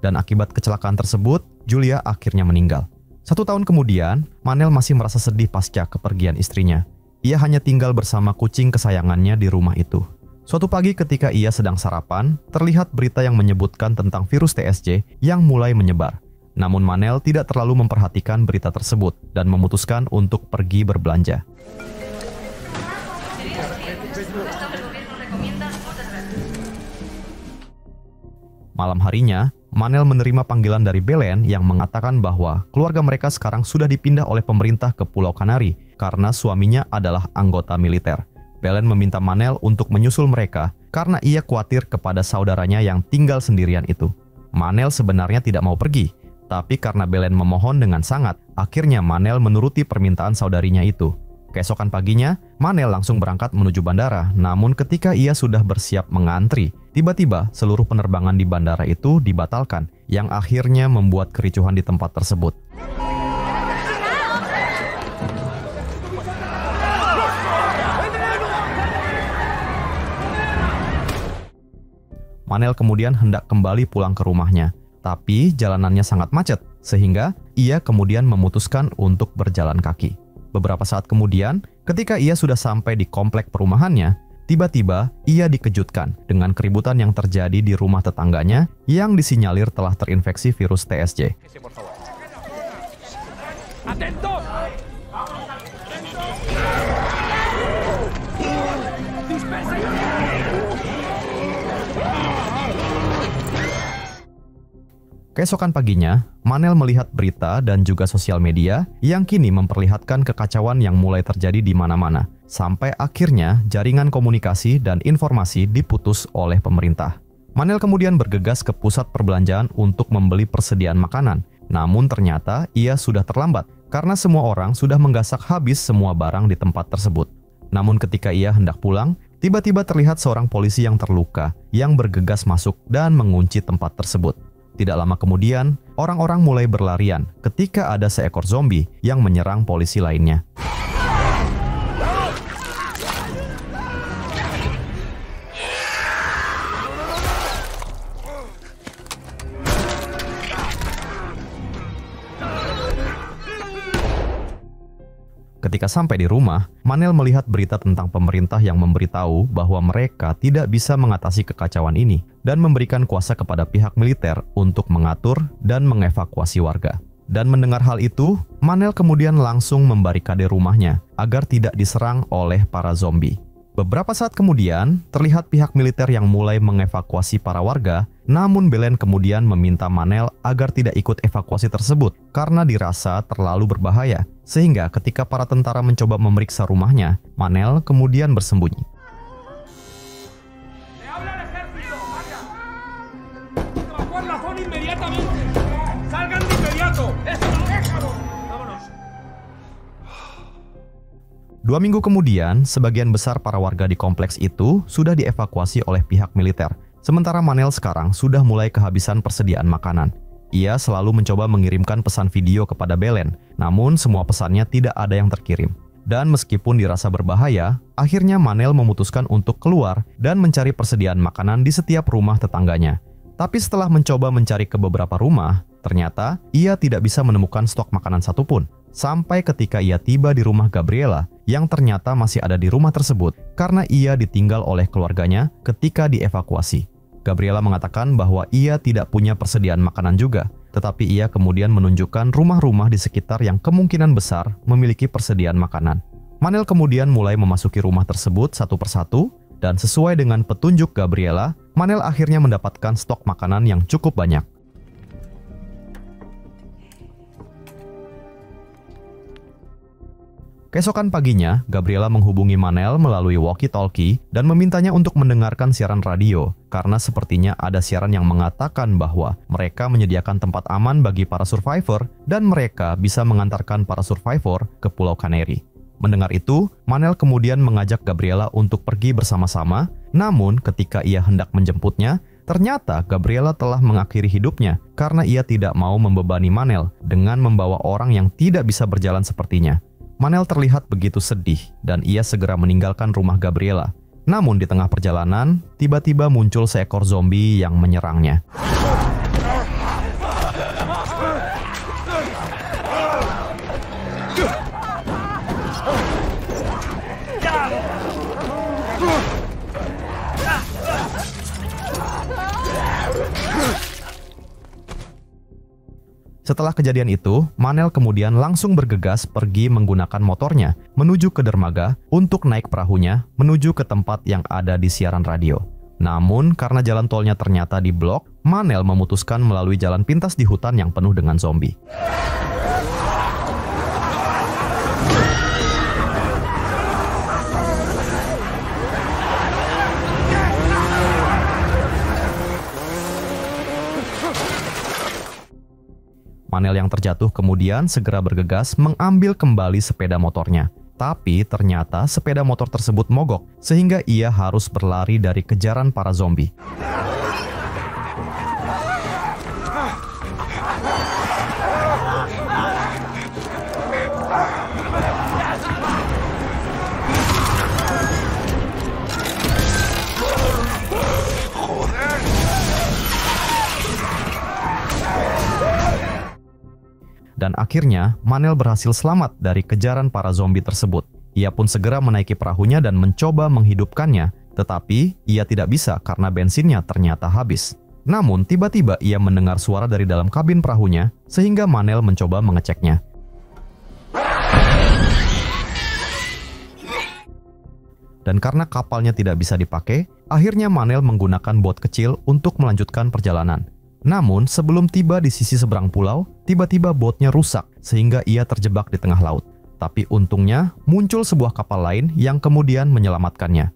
Speaker 1: Dan akibat kecelakaan tersebut, Julia akhirnya meninggal. 1 tahun kemudian, Manel masih merasa sedih pasca kepergian istrinya. Ia hanya tinggal bersama kucing kesayangannya di rumah itu. Suatu pagi ketika ia sedang sarapan, terlihat berita yang menyebutkan tentang virus TSJ yang mulai menyebar. Namun Manel tidak terlalu memperhatikan berita tersebut dan memutuskan untuk pergi berbelanja. Malam harinya, Manel menerima panggilan dari Belen yang mengatakan bahwa keluarga mereka sekarang sudah dipindah oleh pemerintah ke Pulau Kanari karena suaminya adalah anggota militer. Belen meminta Manel untuk menyusul mereka karena ia khawatir kepada saudaranya yang tinggal sendirian itu. Manel sebenarnya tidak mau pergi, tapi karena Belen memohon dengan sangat, akhirnya Manel menuruti permintaan saudarinya itu. Keesokan paginya, Manel langsung berangkat menuju bandara, namun ketika ia sudah bersiap mengantri, tiba-tiba seluruh penerbangan di bandara itu dibatalkan, yang akhirnya membuat kericuhan di tempat tersebut. Manel kemudian hendak kembali pulang ke rumahnya, tapi jalanannya sangat macet, sehingga ia kemudian memutuskan untuk berjalan kaki. Beberapa saat kemudian, ketika ia sudah sampai di komplek perumahannya, tiba-tiba ia dikejutkan dengan keributan yang terjadi di rumah tetangganya yang disinyalir telah terinfeksi virus TSJ. Keesokan paginya, Manel melihat berita dan juga sosial media yang kini memperlihatkan kekacauan yang mulai terjadi di mana-mana, sampai akhirnya jaringan komunikasi dan informasi diputus oleh pemerintah. Manel kemudian bergegas ke pusat perbelanjaan untuk membeli persediaan makanan, namun ternyata ia sudah terlambat karena semua orang sudah menggasak habis semua barang di tempat tersebut. Namun ketika ia hendak pulang, tiba-tiba terlihat seorang polisi yang terluka yang bergegas masuk dan mengunci tempat tersebut. Tidak lama kemudian, orang-orang mulai berlarian ketika ada seekor zombie yang menyerang polisi lainnya. Ketika sampai di rumah, Manel melihat berita tentang pemerintah yang memberitahu bahwa mereka tidak bisa mengatasi kekacauan ini dan memberikan kuasa kepada pihak militer untuk mengatur dan mengevakuasi warga. Dan mendengar hal itu, Manel kemudian langsung membarikade rumahnya agar tidak diserang oleh para zombie. Beberapa saat kemudian, terlihat pihak militer yang mulai mengevakuasi para warga, namun Belen kemudian meminta Manel agar tidak ikut evakuasi tersebut karena dirasa terlalu berbahaya. Sehingga ketika para tentara mencoba memeriksa rumahnya, Manel kemudian bersembunyi. Dua minggu kemudian, sebagian besar para warga di kompleks itu sudah dievakuasi oleh pihak militer. Sementara Manel sekarang sudah mulai kehabisan persediaan makanan. Ia selalu mencoba mengirimkan pesan video kepada Belen, namun semua pesannya tidak ada yang terkirim. Dan meskipun dirasa berbahaya, akhirnya Manel memutuskan untuk keluar dan mencari persediaan makanan di setiap rumah tetangganya. Tapi setelah mencoba mencari ke beberapa rumah, ternyata ia tidak bisa menemukan stok makanan satupun. Sampai ketika ia tiba di rumah Gabriela, yang ternyata masih ada di rumah tersebut karena ia ditinggal oleh keluarganya ketika dievakuasi. Gabriela mengatakan bahwa ia tidak punya persediaan makanan juga, tetapi ia kemudian menunjukkan rumah-rumah di sekitar yang kemungkinan besar memiliki persediaan makanan. Manel kemudian mulai memasuki rumah tersebut satu persatu, dan sesuai dengan petunjuk Gabriela, Manel akhirnya mendapatkan stok makanan yang cukup banyak. Keesokan paginya, Gabriela menghubungi Manel melalui walkie-talkie dan memintanya untuk mendengarkan siaran radio, karena sepertinya ada siaran yang mengatakan bahwa mereka menyediakan tempat aman bagi para survivor dan mereka bisa mengantarkan para survivor ke Pulau Kanari. Mendengar itu, Manel kemudian mengajak Gabriela untuk pergi bersama-sama, namun ketika ia hendak menjemputnya, Ternyata Gabriela telah mengakhiri hidupnya karena ia tidak mau membebani Manel dengan membawa orang yang tidak bisa berjalan sepertinya. Manel terlihat begitu sedih dan ia segera meninggalkan rumah Gabriela. Namun di tengah perjalanan, tiba-tiba muncul seekor zombie yang menyerangnya. Setelah kejadian itu, Manel kemudian langsung bergegas pergi menggunakan motornya menuju ke dermaga untuk naik perahunya menuju ke tempat yang ada di siaran radio. Namun, karena jalan tolnya ternyata diblok, Manel memutuskan melalui jalan pintas di hutan yang penuh dengan zombie. Manel yang terjatuh kemudian segera bergegas mengambil kembali sepeda motornya. Tapi ternyata sepeda motor tersebut mogok sehingga ia harus berlari dari kejaran para zombie. Dan akhirnya, Manel berhasil selamat dari kejaran para zombie tersebut. Ia pun segera menaiki perahunya dan mencoba menghidupkannya, tetapi ia tidak bisa karena bensinnya ternyata habis. Namun, tiba-tiba ia mendengar suara dari dalam kabin perahunya, sehingga Manel mencoba mengeceknya. Dan karena kapalnya tidak bisa dipakai, akhirnya Manel menggunakan bot kecil untuk melanjutkan perjalanan. Namun, sebelum tiba di sisi seberang pulau, tiba-tiba botnya rusak sehingga ia terjebak di tengah laut. Tapi untungnya, muncul sebuah kapal lain yang kemudian menyelamatkannya.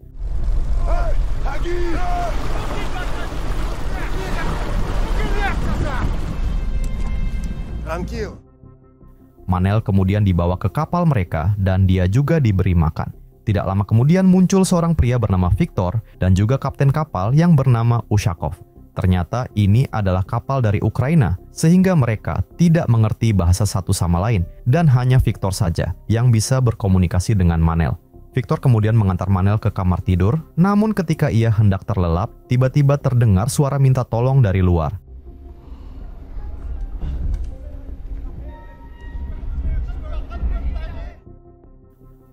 Speaker 1: Manel kemudian dibawa ke kapal mereka dan dia juga diberi makan. Tidak lama kemudian muncul seorang pria bernama Victor dan juga kapten kapal yang bernama Ushakov. Ternyata ini adalah kapal dari Ukraina, sehingga mereka tidak mengerti bahasa satu sama lain, dan hanya Victor saja yang bisa berkomunikasi dengan Manel. Victor kemudian mengantar Manel ke kamar tidur, namun ketika ia hendak terlelap, tiba-tiba terdengar suara minta tolong dari luar.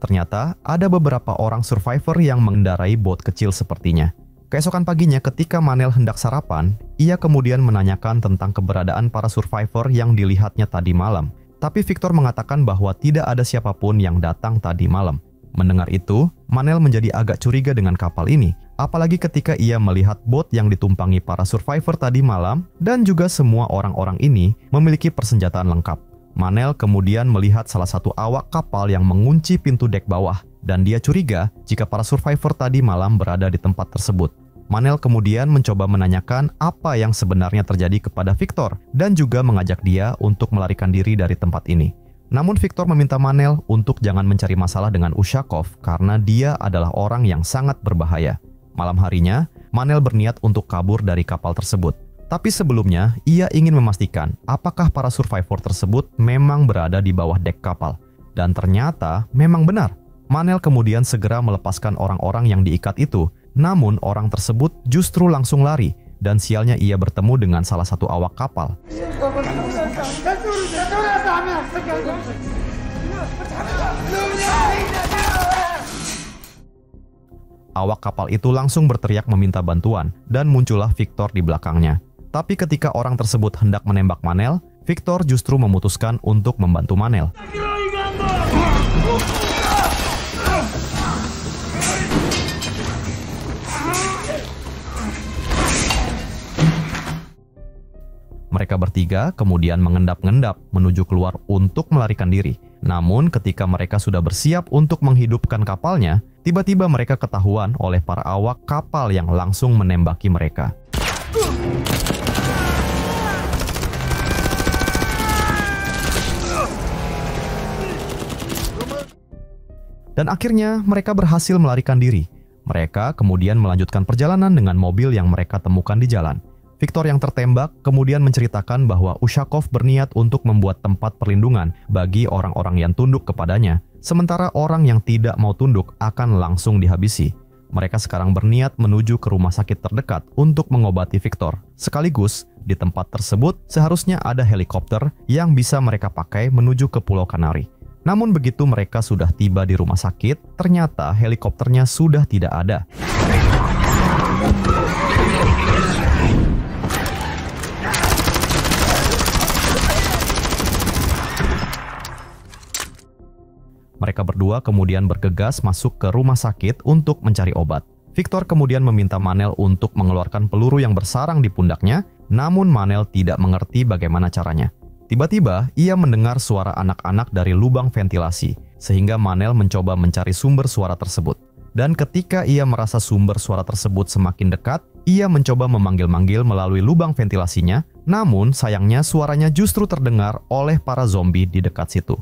Speaker 1: Ternyata ada beberapa orang survivor yang mengendarai bot kecil sepertinya. Keesokan paginya ketika Manel hendak sarapan, ia kemudian menanyakan tentang keberadaan para survivor yang dilihatnya tadi malam. Tapi Victor mengatakan bahwa tidak ada siapapun yang datang tadi malam. Mendengar itu, Manel menjadi agak curiga dengan kapal ini. Apalagi ketika ia melihat bot yang ditumpangi para survivor tadi malam dan juga semua orang-orang ini memiliki persenjataan lengkap. Manel kemudian melihat salah satu awak kapal yang mengunci pintu dek bawah. Dan dia curiga jika para survivor tadi malam berada di tempat tersebut. Manel kemudian mencoba menanyakan apa yang sebenarnya terjadi kepada Victor dan juga mengajak dia untuk melarikan diri dari tempat ini. Namun Victor meminta Manel untuk jangan mencari masalah dengan Ushakov karena dia adalah orang yang sangat berbahaya. Malam harinya, Manel berniat untuk kabur dari kapal tersebut. Tapi sebelumnya, ia ingin memastikan apakah para survivor tersebut memang berada di bawah dek kapal. Dan ternyata memang benar. Manel kemudian segera melepaskan orang-orang yang diikat itu, namun orang tersebut justru langsung lari, dan sialnya ia bertemu dengan salah satu awak kapal. Awak kapal itu langsung berteriak meminta bantuan, dan muncullah Victor di belakangnya. Tapi ketika orang tersebut hendak menembak Manel, Victor justru memutuskan untuk membantu Manel. Mereka bertiga kemudian mengendap-endap menuju keluar untuk melarikan diri. Namun ketika mereka sudah bersiap untuk menghidupkan kapalnya, tiba-tiba mereka ketahuan oleh para awak kapal yang langsung menembaki mereka. Dan akhirnya mereka berhasil melarikan diri. Mereka kemudian melanjutkan perjalanan dengan mobil yang mereka temukan di jalan. Viktor yang tertembak kemudian menceritakan bahwa Ushakov berniat untuk membuat tempat perlindungan bagi orang-orang yang tunduk kepadanya, sementara orang yang tidak mau tunduk akan langsung dihabisi. Mereka sekarang berniat menuju ke rumah sakit terdekat untuk mengobati Viktor. Sekaligus, di tempat tersebut seharusnya ada helikopter yang bisa mereka pakai menuju ke Pulau Kanari. Namun begitu mereka sudah tiba di rumah sakit, ternyata helikopternya sudah tidak ada. Mereka berdua kemudian bergegas masuk ke rumah sakit untuk mencari obat. Viktor kemudian meminta Manel untuk mengeluarkan peluru yang bersarang di pundaknya, namun Manel tidak mengerti bagaimana caranya. Tiba-tiba, ia mendengar suara anak-anak dari lubang ventilasi, sehingga Manel mencoba mencari sumber suara tersebut. Dan ketika ia merasa sumber suara tersebut semakin dekat, ia mencoba memanggil-manggil melalui lubang ventilasinya, namun sayangnya suaranya justru terdengar oleh para zombie di dekat situ.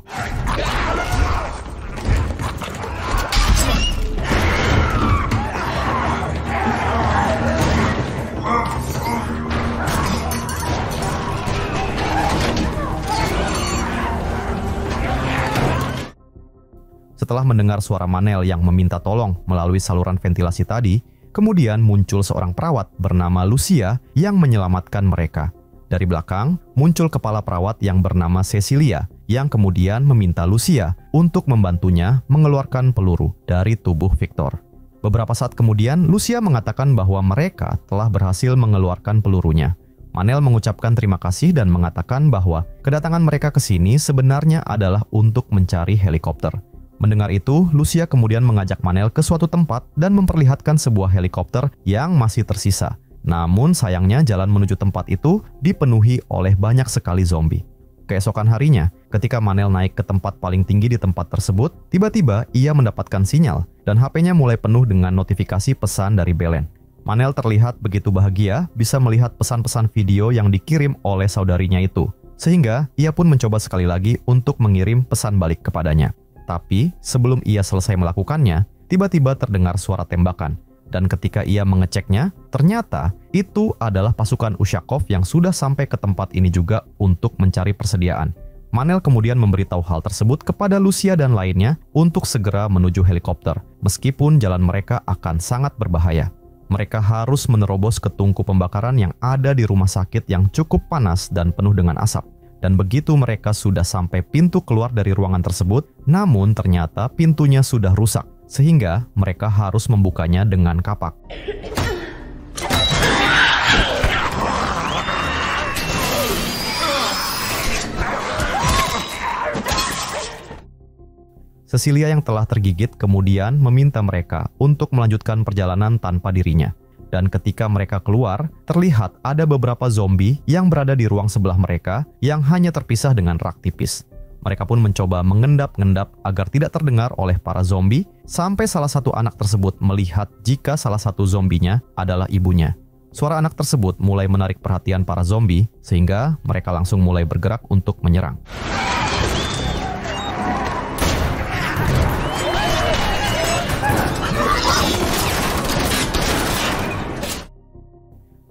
Speaker 1: Setelah mendengar suara Manel yang meminta tolong melalui saluran ventilasi tadi, kemudian muncul seorang perawat bernama Lucia yang menyelamatkan mereka. Dari belakang, muncul kepala perawat yang bernama Cecilia, yang kemudian meminta Lucia untuk membantunya mengeluarkan peluru dari tubuh Viktor. Beberapa saat kemudian, Lucia mengatakan bahwa mereka telah berhasil mengeluarkan pelurunya. Manel mengucapkan terima kasih dan mengatakan bahwa kedatangan mereka ke sini sebenarnya adalah untuk mencari helikopter. Mendengar itu, Lucia kemudian mengajak Manel ke suatu tempat dan memperlihatkan sebuah helikopter yang masih tersisa. Namun sayangnya jalan menuju tempat itu dipenuhi oleh banyak sekali zombie. Keesokan harinya, ketika Manel naik ke tempat paling tinggi di tempat tersebut, tiba-tiba ia mendapatkan sinyal dan HP-nya mulai penuh dengan notifikasi pesan dari Belen. Manel terlihat begitu bahagia bisa melihat pesan-pesan video yang dikirim oleh saudarinya itu, sehingga ia pun mencoba sekali lagi untuk mengirim pesan balik kepadanya. Tapi sebelum ia selesai melakukannya, tiba-tiba terdengar suara tembakan. Dan ketika ia mengeceknya, ternyata itu adalah pasukan Ushakov yang sudah sampai ke tempat ini juga untuk mencari persediaan. Manel kemudian memberitahu hal tersebut kepada Lucia dan lainnya untuk segera menuju helikopter, meskipun jalan mereka akan sangat berbahaya. Mereka harus menerobos ke tungku pembakaran yang ada di rumah sakit yang cukup panas dan penuh dengan asap. Dan begitu mereka sudah sampai pintu keluar dari ruangan tersebut, namun ternyata pintunya sudah rusak, sehingga mereka harus membukanya dengan kapak. Cecilia yang telah tergigit kemudian meminta mereka untuk melanjutkan perjalanan tanpa dirinya. Dan ketika mereka keluar, terlihat ada beberapa zombie yang berada di ruang sebelah mereka yang hanya terpisah dengan rak tipis. Mereka pun mencoba mengendap-ngendap agar tidak terdengar oleh para zombie, sampai salah satu anak tersebut melihat jika salah satu zombinya adalah ibunya. Suara anak tersebut mulai menarik perhatian para zombie, sehingga mereka langsung mulai bergerak untuk menyerang.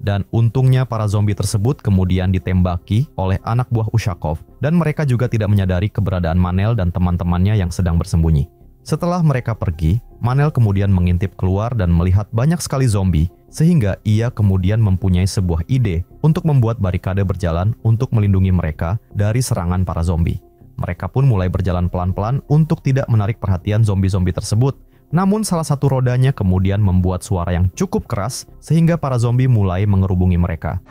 Speaker 1: Dan untungnya para zombie tersebut kemudian ditembaki oleh anak buah Ushakov, dan mereka juga tidak menyadari keberadaan Manel dan teman-temannya yang sedang bersembunyi. Setelah mereka pergi, Manel kemudian mengintip keluar dan melihat banyak sekali zombie, sehingga ia kemudian mempunyai sebuah ide untuk membuat barikade berjalan untuk melindungi mereka dari serangan para zombie. Mereka pun mulai berjalan pelan-pelan untuk tidak menarik perhatian zombie-zombie tersebut. Namun salah satu rodanya kemudian membuat suara yang cukup keras sehingga para zombie mulai mengerubungi mereka.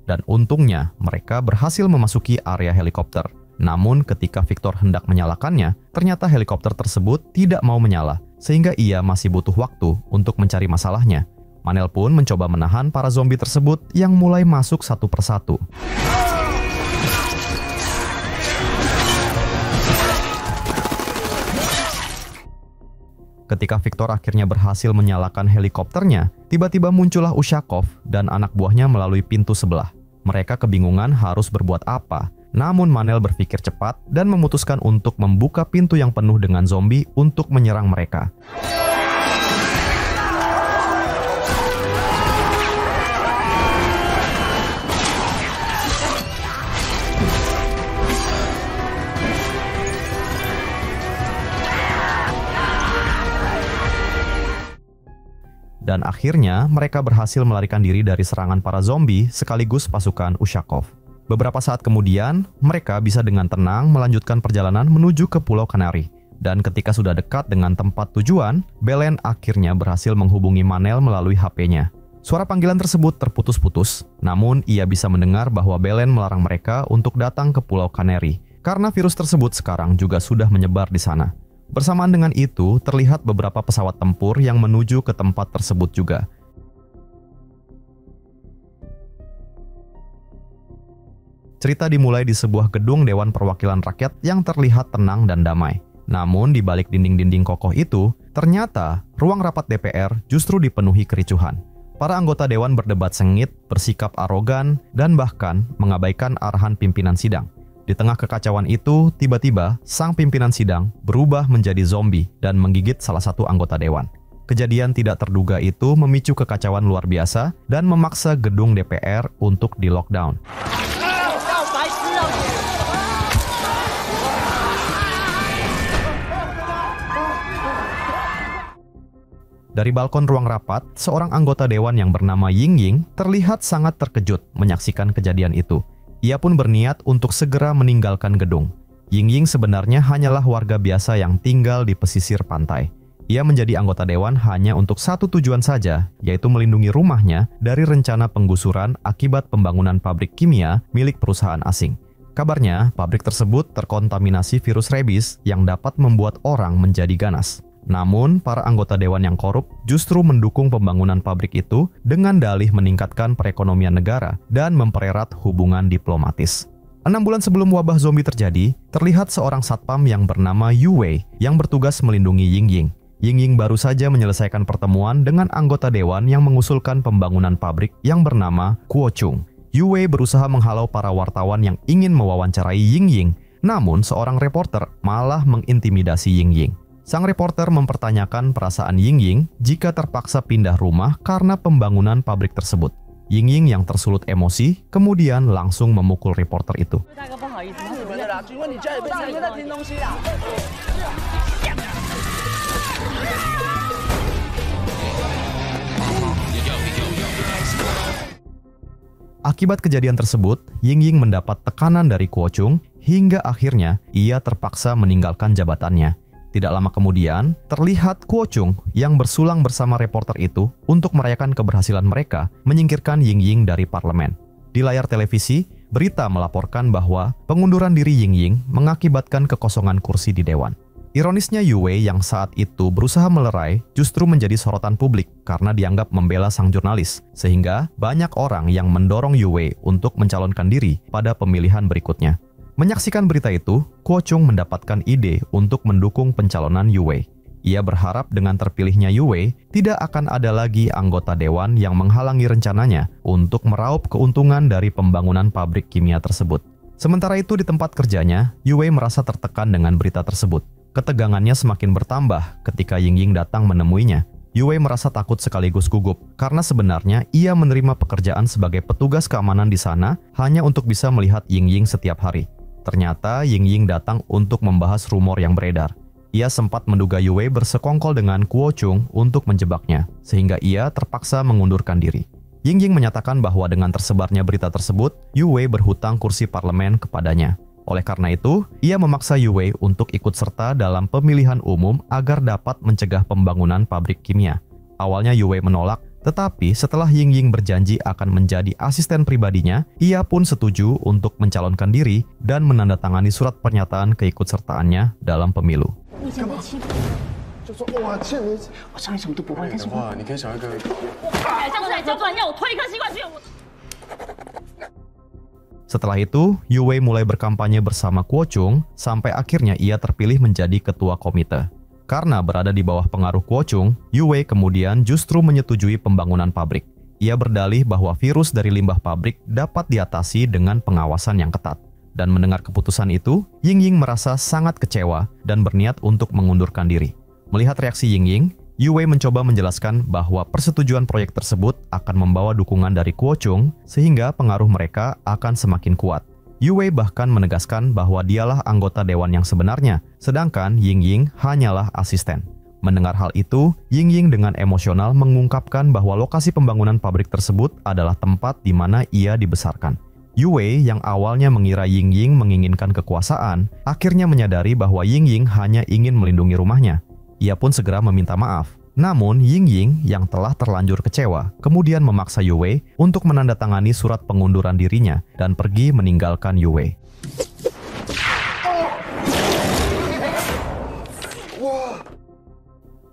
Speaker 1: Dan untungnya mereka berhasil memasuki area helikopter. Namun ketika Viktor hendak menyalakannya, ternyata helikopter tersebut tidak mau menyala, sehingga ia masih butuh waktu untuk mencari masalahnya. Manel pun mencoba menahan para zombie tersebut yang mulai masuk satu persatu. Ketika Victor akhirnya berhasil menyalakan helikopternya, tiba-tiba muncullah Ushakov dan anak buahnya melalui pintu sebelah. Mereka kebingungan harus berbuat apa. Namun Manel berpikir cepat dan memutuskan untuk membuka pintu yang penuh dengan zombie untuk menyerang mereka. Dan akhirnya mereka berhasil melarikan diri dari serangan para zombie sekaligus pasukan Ushakov. Beberapa saat kemudian, mereka bisa dengan tenang melanjutkan perjalanan menuju ke Pulau Kanari. Dan ketika sudah dekat dengan tempat tujuan, Belen akhirnya berhasil menghubungi Manel melalui HP-nya. Suara panggilan tersebut terputus-putus, namun ia bisa mendengar bahwa Belen melarang mereka untuk datang ke Pulau Kanari, karena virus tersebut sekarang juga sudah menyebar di sana. Bersamaan dengan itu, terlihat beberapa pesawat tempur yang menuju ke tempat tersebut juga. Cerita dimulai di sebuah gedung Dewan Perwakilan Rakyat yang terlihat tenang dan damai. Namun di balik dinding-dinding kokoh itu, ternyata ruang rapat DPR justru dipenuhi kericuhan. Para anggota dewan berdebat sengit, bersikap arogan, dan bahkan mengabaikan arahan pimpinan sidang. Di tengah kekacauan itu, tiba-tiba sang pimpinan sidang berubah menjadi zombie dan menggigit salah satu anggota dewan. Kejadian tidak terduga itu memicu kekacauan luar biasa dan memaksa gedung DPR untuk di-lockdown. Dari balkon ruang rapat, seorang anggota dewan yang bernama Ying Ying terlihat sangat terkejut menyaksikan kejadian itu. Ia pun berniat untuk segera meninggalkan gedung. Ying Ying sebenarnya hanyalah warga biasa yang tinggal di pesisir pantai. Ia menjadi anggota dewan hanya untuk satu tujuan saja, yaitu melindungi rumahnya dari rencana penggusuran akibat pembangunan pabrik kimia milik perusahaan asing. Kabarnya, pabrik tersebut terkontaminasi virus rabies yang dapat membuat orang menjadi ganas. Namun, para anggota dewan yang korup justru mendukung pembangunan pabrik itu dengan dalih meningkatkan perekonomian negara dan mempererat hubungan diplomatis. 6 bulan sebelum wabah zombie terjadi, terlihat seorang satpam yang bernama Yu Wei yang bertugas melindungi Ying Ying. Ying Ying baru saja menyelesaikan pertemuan dengan anggota dewan yang mengusulkan pembangunan pabrik yang bernama Kuo Chung. Yu Wei berusaha menghalau para wartawan yang ingin mewawancarai Ying Ying, namun seorang reporter malah mengintimidasi Ying Ying. Sang reporter mempertanyakan perasaan Ying Ying jika terpaksa pindah rumah karena pembangunan pabrik tersebut. Ying Ying yang tersulut emosi kemudian langsung memukul reporter itu. Akibat kejadian tersebut, Ying Ying mendapat tekanan dari Kuo Chung hingga akhirnya ia terpaksa meninggalkan jabatannya. Tidak lama kemudian, terlihat Kuo Chung yang bersulang bersama reporter itu untuk merayakan keberhasilan mereka menyingkirkan Ying Ying dari parlemen. Di layar televisi, berita melaporkan bahwa pengunduran diri Ying Ying mengakibatkan kekosongan kursi di dewan. Ironisnya Yu Wei yang saat itu berusaha melerai justru menjadi sorotan publik karena dianggap membela sang jurnalis, sehingga banyak orang yang mendorong Yu Wei untuk mencalonkan diri pada pemilihan berikutnya. Menyaksikan berita itu, Kuo Chung mendapatkan ide untuk mendukung pencalonan Yu Wei. Ia berharap dengan terpilihnya Yu Wei, tidak akan ada lagi anggota dewan yang menghalangi rencananya untuk meraup keuntungan dari pembangunan pabrik kimia tersebut. Sementara itu di tempat kerjanya, Yu Wei merasa tertekan dengan berita tersebut. Ketegangannya semakin bertambah ketika Ying Ying datang menemuinya. Yu Wei merasa takut sekaligus gugup karena sebenarnya ia menerima pekerjaan sebagai petugas keamanan di sana hanya untuk bisa melihat Ying Ying setiap hari. Ternyata Ying Ying datang untuk membahas rumor yang beredar. Ia sempat menduga Yu Wei bersekongkol dengan Kuo Chung untuk menjebaknya, sehingga ia terpaksa mengundurkan diri. Ying Ying menyatakan bahwa dengan tersebarnya berita tersebut, Yu Wei berhutang kursi parlemen kepadanya. Oleh karena itu, ia memaksa Yu Wei untuk ikut serta dalam pemilihan umum agar dapat mencegah pembangunan pabrik kimia. Awalnya Yu Wei menolak, tetapi setelah Ying Ying berjanji akan menjadi asisten pribadinya, ia pun setuju untuk mencalonkan diri dan menandatangani surat pernyataan keikutsertaannya dalam pemilu. Setelah itu, Yu Wei mulai berkampanye bersama Kuo Chung sampai akhirnya ia terpilih menjadi ketua komite. Karena berada di bawah pengaruh Kuo Chung, Yue kemudian justru menyetujui pembangunan pabrik. Ia berdalih bahwa virus dari limbah pabrik dapat diatasi dengan pengawasan yang ketat. Dan mendengar keputusan itu, Yingying merasa sangat kecewa dan berniat untuk mengundurkan diri. Melihat reaksi Yingying, Yue mencoba menjelaskan bahwa persetujuan proyek tersebut akan membawa dukungan dari Kuo Chung sehingga pengaruh mereka akan semakin kuat. Yue bahkan menegaskan bahwa dialah anggota dewan yang sebenarnya, sedangkan Yingying hanyalah asisten. Mendengar hal itu, Yingying dengan emosional mengungkapkan bahwa lokasi pembangunan pabrik tersebut adalah tempat di mana ia dibesarkan. Yue yang awalnya mengira Yingying menginginkan kekuasaan, akhirnya menyadari bahwa Yingying hanya ingin melindungi rumahnya. Ia pun segera meminta maaf. Namun, Yingying yang telah terlanjur kecewa kemudian memaksa Yue untuk menandatangani surat pengunduran dirinya dan pergi meninggalkan Yue.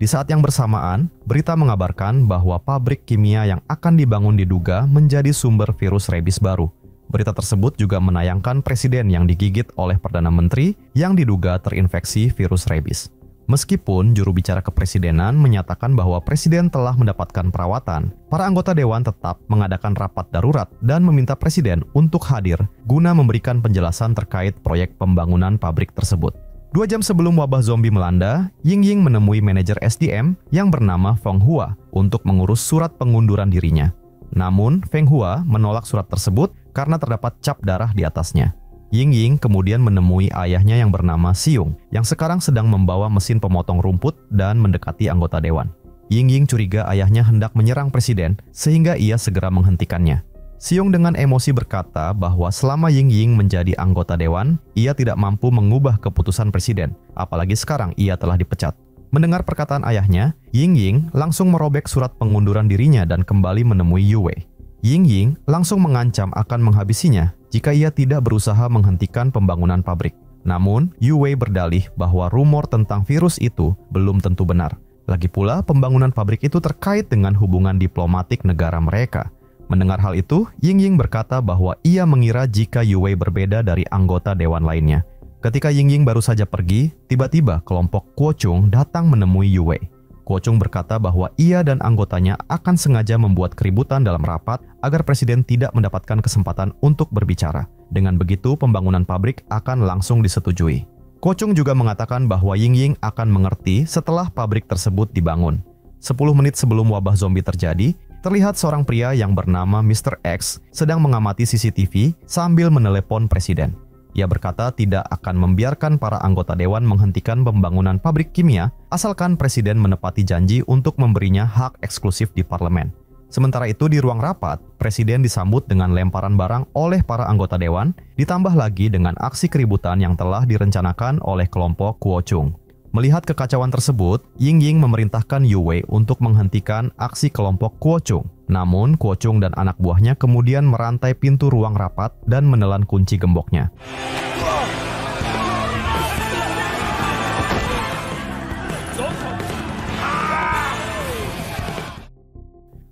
Speaker 1: Di saat yang bersamaan, berita mengabarkan bahwa pabrik kimia yang akan dibangun diduga menjadi sumber virus rabies baru. Berita tersebut juga menayangkan presiden yang digigit oleh Perdana Menteri yang diduga terinfeksi virus rabies. Meskipun juru bicara kepresidenan menyatakan bahwa presiden telah mendapatkan perawatan, para anggota dewan tetap mengadakan rapat darurat dan meminta presiden untuk hadir guna memberikan penjelasan terkait proyek pembangunan pabrik tersebut. 2 jam sebelum wabah zombie melanda, Yingying menemui manajer SDM yang bernama Feng Hua untuk mengurus surat pengunduran dirinya. Namun, Feng Hua menolak surat tersebut karena terdapat cap darah di atasnya. Yingying kemudian menemui ayahnya yang bernama Xiong, yang sekarang sedang membawa mesin pemotong rumput dan mendekati anggota dewan. Yingying curiga ayahnya hendak menyerang presiden, sehingga ia segera menghentikannya. Xiong dengan emosi berkata bahwa selama Yingying menjadi anggota dewan, ia tidak mampu mengubah keputusan presiden, apalagi sekarang ia telah dipecat. Mendengar perkataan ayahnya, Yingying langsung merobek surat pengunduran dirinya dan kembali menemui Yue. Yingying langsung mengancam akan menghabisinya jika ia tidak berusaha menghentikan pembangunan pabrik. Namun, Yue berdalih bahwa rumor tentang virus itu belum tentu benar. Lagi pula, pembangunan pabrik itu terkait dengan hubungan diplomatik negara mereka. Mendengar hal itu, Yingying berkata bahwa ia mengira jika Yue berbeda dari anggota dewan lainnya. Ketika Yingying baru saja pergi, tiba-tiba kelompok Kuo Chung datang menemui Yue. Kuo Chung berkata bahwa ia dan anggotanya akan sengaja membuat keributan dalam rapat agar presiden tidak mendapatkan kesempatan untuk berbicara. Dengan begitu, pembangunan pabrik akan langsung disetujui. Kuo Chung juga mengatakan bahwa Yingying akan mengerti setelah pabrik tersebut dibangun. 10 menit sebelum wabah zombie terjadi, terlihat seorang pria yang bernama Mr. X sedang mengamati CCTV sambil menelepon presiden. Ia berkata tidak akan membiarkan para anggota dewan menghentikan pembangunan pabrik kimia asalkan presiden menepati janji untuk memberinya hak eksklusif di parlemen. Sementara itu di ruang rapat, presiden disambut dengan lemparan barang oleh para anggota dewan, ditambah lagi dengan aksi keributan yang telah direncanakan oleh kelompok Kuo Chung. Melihat kekacauan tersebut, Yingying memerintahkan Yue untuk menghentikan aksi kelompok Kuo Chung. Namun, Kuo Chung dan anak buahnya kemudian merantai pintu ruang rapat dan menelan kunci gemboknya.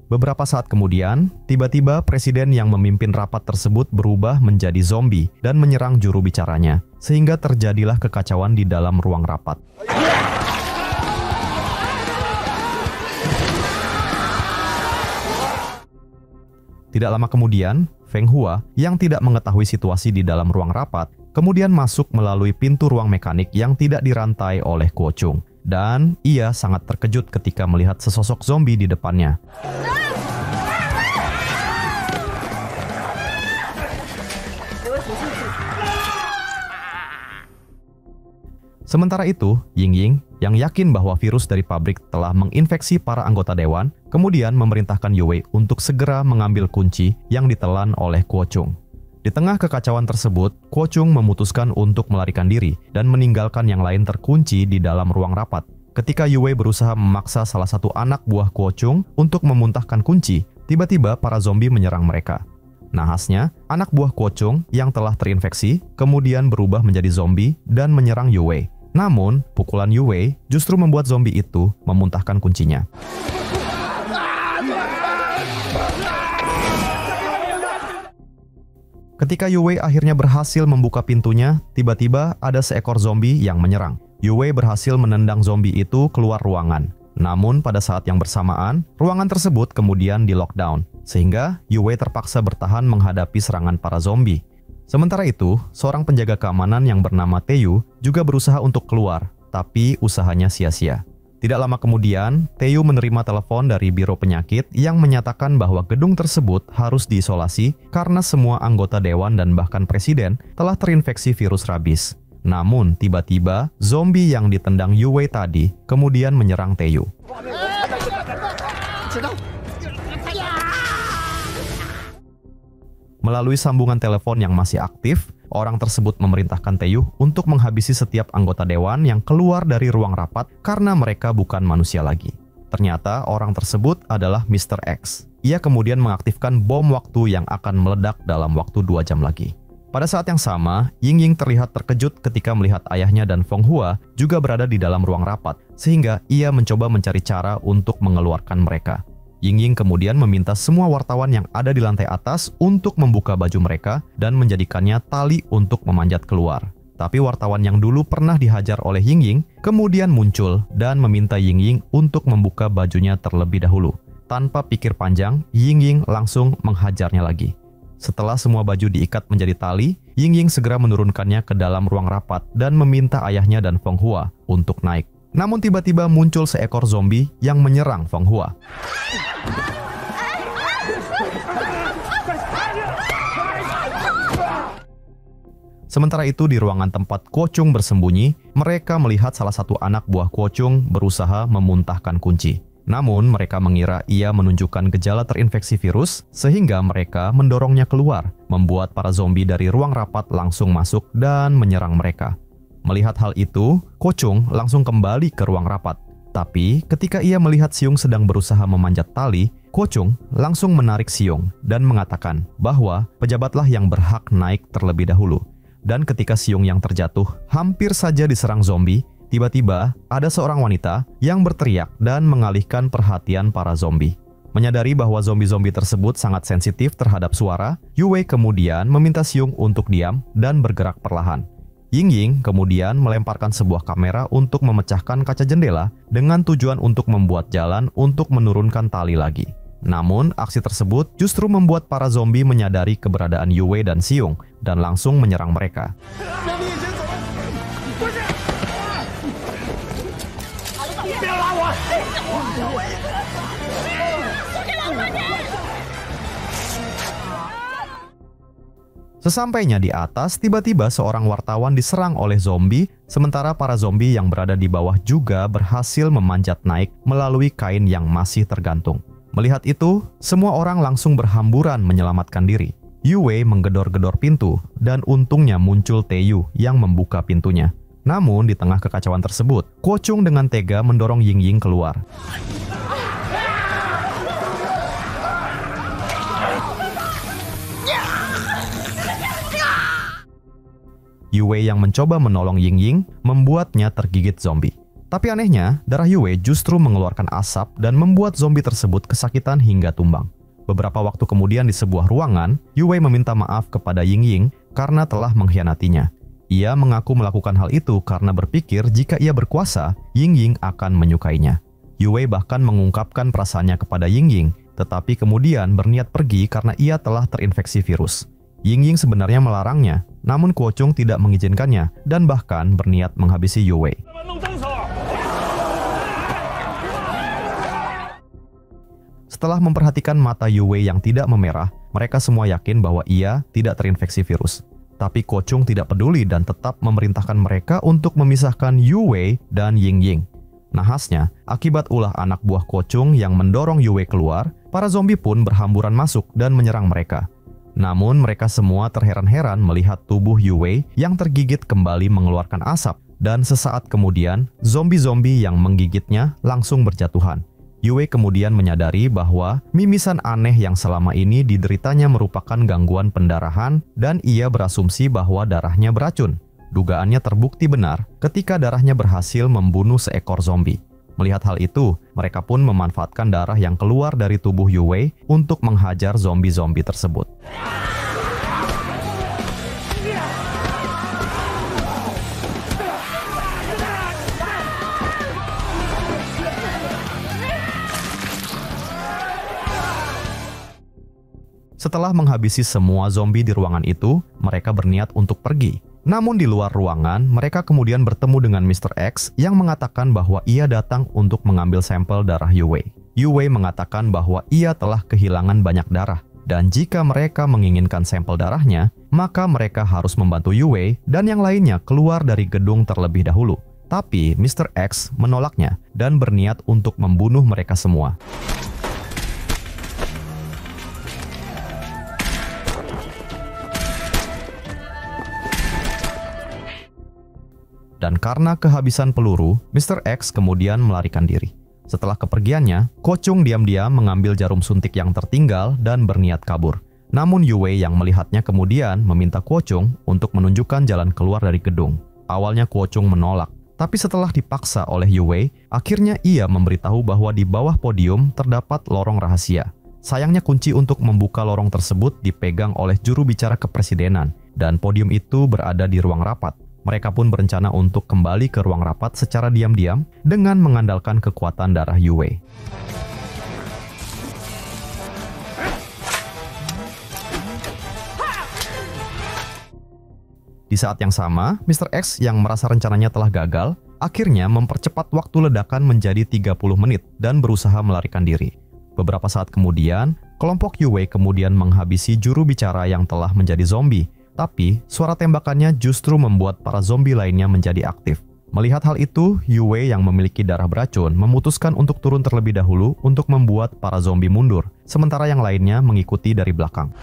Speaker 1: Beberapa saat kemudian, tiba-tiba presiden yang memimpin rapat tersebut berubah menjadi zombie dan menyerang juru bicaranya, sehingga terjadilah kekacauan di dalam ruang rapat. Tidak lama kemudian, Feng Hua yang tidak mengetahui situasi di dalam ruang rapat, kemudian masuk melalui pintu ruang mekanik yang tidak dirantai oleh Kuo Chung. Dan ia sangat terkejut ketika melihat sesosok zombie di depannya. Sementara itu, Yingying yang yakin bahwa virus dari pabrik telah menginfeksi para anggota dewan, kemudian memerintahkan Yue untuk segera mengambil kunci yang ditelan oleh Kuo Chung. Di tengah kekacauan tersebut, Kuo Chung memutuskan untuk melarikan diri dan meninggalkan yang lain terkunci di dalam ruang rapat. Ketika Yue berusaha memaksa salah satu anak buah Kuo Chung untuk memuntahkan kunci, tiba-tiba para zombie menyerang mereka. Nahasnya, anak buah Kuo Chung yang telah terinfeksi kemudian berubah menjadi zombie dan menyerang Yue. Namun, pukulan Yue justru membuat zombie itu memuntahkan kuncinya. Ketika Yue akhirnya berhasil membuka pintunya, tiba-tiba ada seekor zombie yang menyerang. Yue berhasil menendang zombie itu keluar ruangan. Namun pada saat yang bersamaan, ruangan tersebut kemudian di-lockdown, sehingga Yue terpaksa bertahan menghadapi serangan para zombie. Sementara itu, seorang penjaga keamanan yang bernama Taeyu juga berusaha untuk keluar, tapi usahanya sia-sia. Tidak lama kemudian, Taeyu menerima telepon dari Biro Penyakit yang menyatakan bahwa gedung tersebut harus diisolasi karena semua anggota dewan dan bahkan presiden telah terinfeksi virus rabies. Namun, tiba-tiba, zombie yang ditendang Yue tadi kemudian menyerang Taeyu. Melalui sambungan telepon yang masih aktif, orang tersebut memerintahkan Taeyu untuk menghabisi setiap anggota dewan yang keluar dari ruang rapat karena mereka bukan manusia lagi. Ternyata orang tersebut adalah Mr. X. Ia kemudian mengaktifkan bom waktu yang akan meledak dalam waktu 2 jam lagi. Pada saat yang sama, Ying terlihat terkejut ketika melihat ayahnya dan Feng Hua juga berada di dalam ruang rapat, sehingga ia mencoba mencari cara untuk mengeluarkan mereka. Ying kemudian meminta semua wartawan yang ada di lantai atas untuk membuka baju mereka dan menjadikannya tali untuk memanjat keluar. Tapi wartawan yang dulu pernah dihajar oleh Ying kemudian muncul dan meminta Ying untuk membuka bajunya terlebih dahulu. Tanpa pikir panjang, Ying langsung menghajarnya lagi. Setelah semua baju diikat menjadi tali, Ying segera menurunkannya ke dalam ruang rapat dan meminta ayahnya dan Feng Hua untuk naik. Namun tiba-tiba muncul seekor zombie yang menyerang Feng Hua. Sementara itu di ruangan tempat Kuo Chung bersembunyi, mereka melihat salah satu anak buah Kuo Chung berusaha memuntahkan kunci. Namun mereka mengira ia menunjukkan gejala terinfeksi virus, sehingga mereka mendorongnya keluar, membuat para zombie dari ruang rapat langsung masuk dan menyerang mereka. Melihat hal itu, Kuo Chung langsung kembali ke ruang rapat. Tapi ketika ia melihat Siung sedang berusaha memanjat tali, Kuo Chung langsung menarik Siung dan mengatakan bahwa pejabatlah yang berhak naik terlebih dahulu. Dan ketika Siung yang terjatuh hampir saja diserang zombie, tiba-tiba ada seorang wanita yang berteriak dan mengalihkan perhatian para zombie. Menyadari bahwa zombie-zombie tersebut sangat sensitif terhadap suara, Yue kemudian meminta Siung untuk diam dan bergerak perlahan. Ying kemudian melemparkan sebuah kamera untuk memecahkan kaca jendela dengan tujuan untuk membuat jalan untuk menurunkan tali lagi. Namun, aksi tersebut justru membuat para zombie menyadari keberadaan Yue dan Siung dan langsung menyerang mereka. Sesampainya di atas, tiba-tiba seorang wartawan diserang oleh zombie, sementara para zombie yang berada di bawah juga berhasil memanjat naik melalui kain yang masih tergantung. Melihat itu, semua orang langsung berhamburan menyelamatkan diri. Yue menggedor-gedor pintu, dan untungnya muncul Taeyu yang membuka pintunya. Namun di tengah kekacauan tersebut, Kuo Chung dengan tega mendorong Ying keluar. Yue yang mencoba menolong Ying membuatnya tergigit zombie. Tapi anehnya, darah Yue justru mengeluarkan asap dan membuat zombie tersebut kesakitan hingga tumbang. Beberapa waktu kemudian di sebuah ruangan, Yue meminta maaf kepada Ying karena telah mengkhianatinya. Ia mengaku melakukan hal itu karena berpikir jika ia berkuasa, Ying akan menyukainya. Yue bahkan mengungkapkan perasaannya kepada Ying, tetapi kemudian berniat pergi karena ia telah terinfeksi virus. Ying sebenarnya melarangnya, namun Kuo Chung tidak mengizinkannya dan bahkan berniat menghabisi Yue. Setelah memperhatikan mata Yue yang tidak memerah, mereka semua yakin bahwa ia tidak terinfeksi virus. Tapi Kuo Chung tidak peduli dan tetap memerintahkan mereka untuk memisahkan Yue dan Ying. Nahasnya, akibat ulah anak buah Kuo Chung yang mendorong Yue keluar, para zombie pun berhamburan masuk dan menyerang mereka. Namun mereka semua terheran-heran melihat tubuh Yue yang tergigit kembali mengeluarkan asap, dan sesaat kemudian zombie-zombie yang menggigitnya langsung berjatuhan. Yue kemudian menyadari bahwa mimisan aneh yang selama ini dideritanya merupakan gangguan pendarahan dan ia berasumsi bahwa darahnya beracun. Dugaannya terbukti benar ketika darahnya berhasil membunuh seekor zombie. Melihat hal itu, mereka pun memanfaatkan darah yang keluar dari tubuh Yue untuk menghajar zombie-zombie tersebut. Setelah menghabisi semua zombie di ruangan itu, mereka berniat untuk pergi. Namun di luar ruangan, mereka kemudian bertemu dengan Mr. X yang mengatakan bahwa ia datang untuk mengambil sampel darah Yue. Yue mengatakan bahwa ia telah kehilangan banyak darah, dan jika mereka menginginkan sampel darahnya, maka mereka harus membantu Yue dan yang lainnya keluar dari gedung terlebih dahulu. Tapi Mr. X menolaknya dan berniat untuk membunuh mereka semua. Dan karena kehabisan peluru, Mr. X kemudian melarikan diri. Setelah kepergiannya, Ko Chung diam-diam mengambil jarum suntik yang tertinggal dan berniat kabur. Namun Yue yang melihatnya kemudian meminta Ko Chung untuk menunjukkan jalan keluar dari gedung. Awalnya Ko Chung menolak, tapi setelah dipaksa oleh Yue, akhirnya ia memberitahu bahwa di bawah podium terdapat lorong rahasia. Sayangnya kunci untuk membuka lorong tersebut dipegang oleh juru bicara kepresidenan, dan podium itu berada di ruang rapat. Mereka pun berencana untuk kembali ke ruang rapat secara diam-diam dengan mengandalkan kekuatan darah Yue. Di saat yang sama, Mr. X yang merasa rencananya telah gagal, akhirnya mempercepat waktu ledakan menjadi 30 menit dan berusaha melarikan diri. Beberapa saat kemudian, kelompok Yue kemudian menghabisi juru bicara yang telah menjadi zombie, tapi suara tembakannya justru membuat para zombie lainnya menjadi aktif. Melihat hal itu, Yue yang memiliki darah beracun memutuskan untuk turun terlebih dahulu untuk membuat para zombie mundur, sementara yang lainnya mengikuti dari belakang.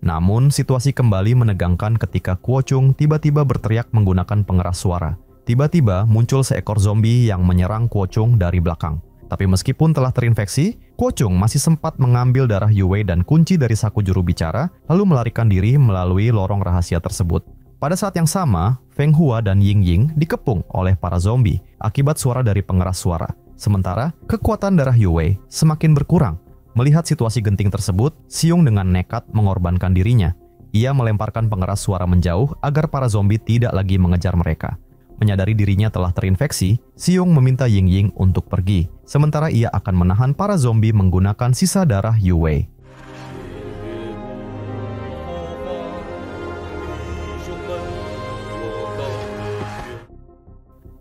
Speaker 1: Namun, situasi kembali menegangkan ketika Ko Chung tiba-tiba berteriak menggunakan pengeras suara. Tiba-tiba muncul seekor zombie yang menyerang Ko Chung dari belakang. Tapi meskipun telah terinfeksi, Ko Chung masih sempat mengambil darah Yue dan kunci dari saku juru bicara, lalu melarikan diri melalui lorong rahasia tersebut. Pada saat yang sama, Feng Hua dan Ying Ying dikepung oleh para zombie akibat suara dari pengeras suara. Sementara, kekuatan darah Yue semakin berkurang. Melihat situasi genting tersebut, Xiong dengan nekat mengorbankan dirinya. Ia melemparkan pengeras suara menjauh agar para zombie tidak lagi mengejar mereka. Menyadari dirinya telah terinfeksi, Xiong meminta Ying Ying untuk pergi, sementara ia akan menahan para zombie menggunakan sisa darah Yue.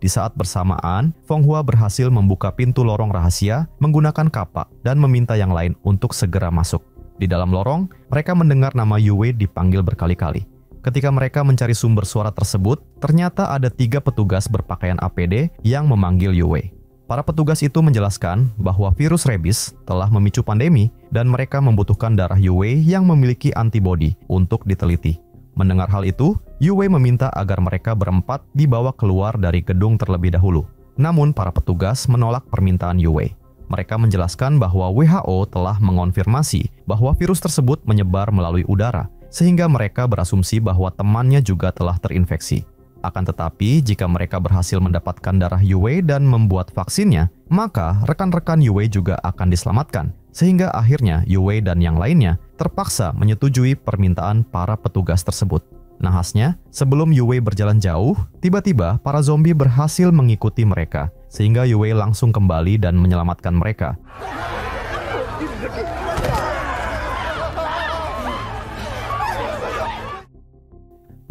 Speaker 1: Di saat bersamaan, Feng Hua berhasil membuka pintu lorong rahasia menggunakan kapak dan meminta yang lain untuk segera masuk. Di dalam lorong, mereka mendengar nama Yue dipanggil berkali-kali. Ketika mereka mencari sumber suara tersebut, ternyata ada 3 petugas berpakaian APD yang memanggil Yue. Para petugas itu menjelaskan bahwa virus rabies telah memicu pandemi dan mereka membutuhkan darah Yue yang memiliki antibodi untuk diteliti. Mendengar hal itu, Yue meminta agar mereka berempat dibawa keluar dari gedung terlebih dahulu. Namun para petugas menolak permintaan Yue. Mereka menjelaskan bahwa WHO telah mengonfirmasi bahwa virus tersebut menyebar melalui udara, sehingga mereka berasumsi bahwa temannya juga telah terinfeksi. Akan tetapi, jika mereka berhasil mendapatkan darah Yue dan membuat vaksinnya, maka rekan-rekan Yue juga akan diselamatkan. Sehingga akhirnya Yue dan yang lainnya terpaksa menyetujui permintaan para petugas tersebut. Nahasnya, sebelum Yue berjalan jauh, tiba-tiba para zombie berhasil mengikuti mereka, sehingga Yue langsung kembali dan menyelamatkan mereka.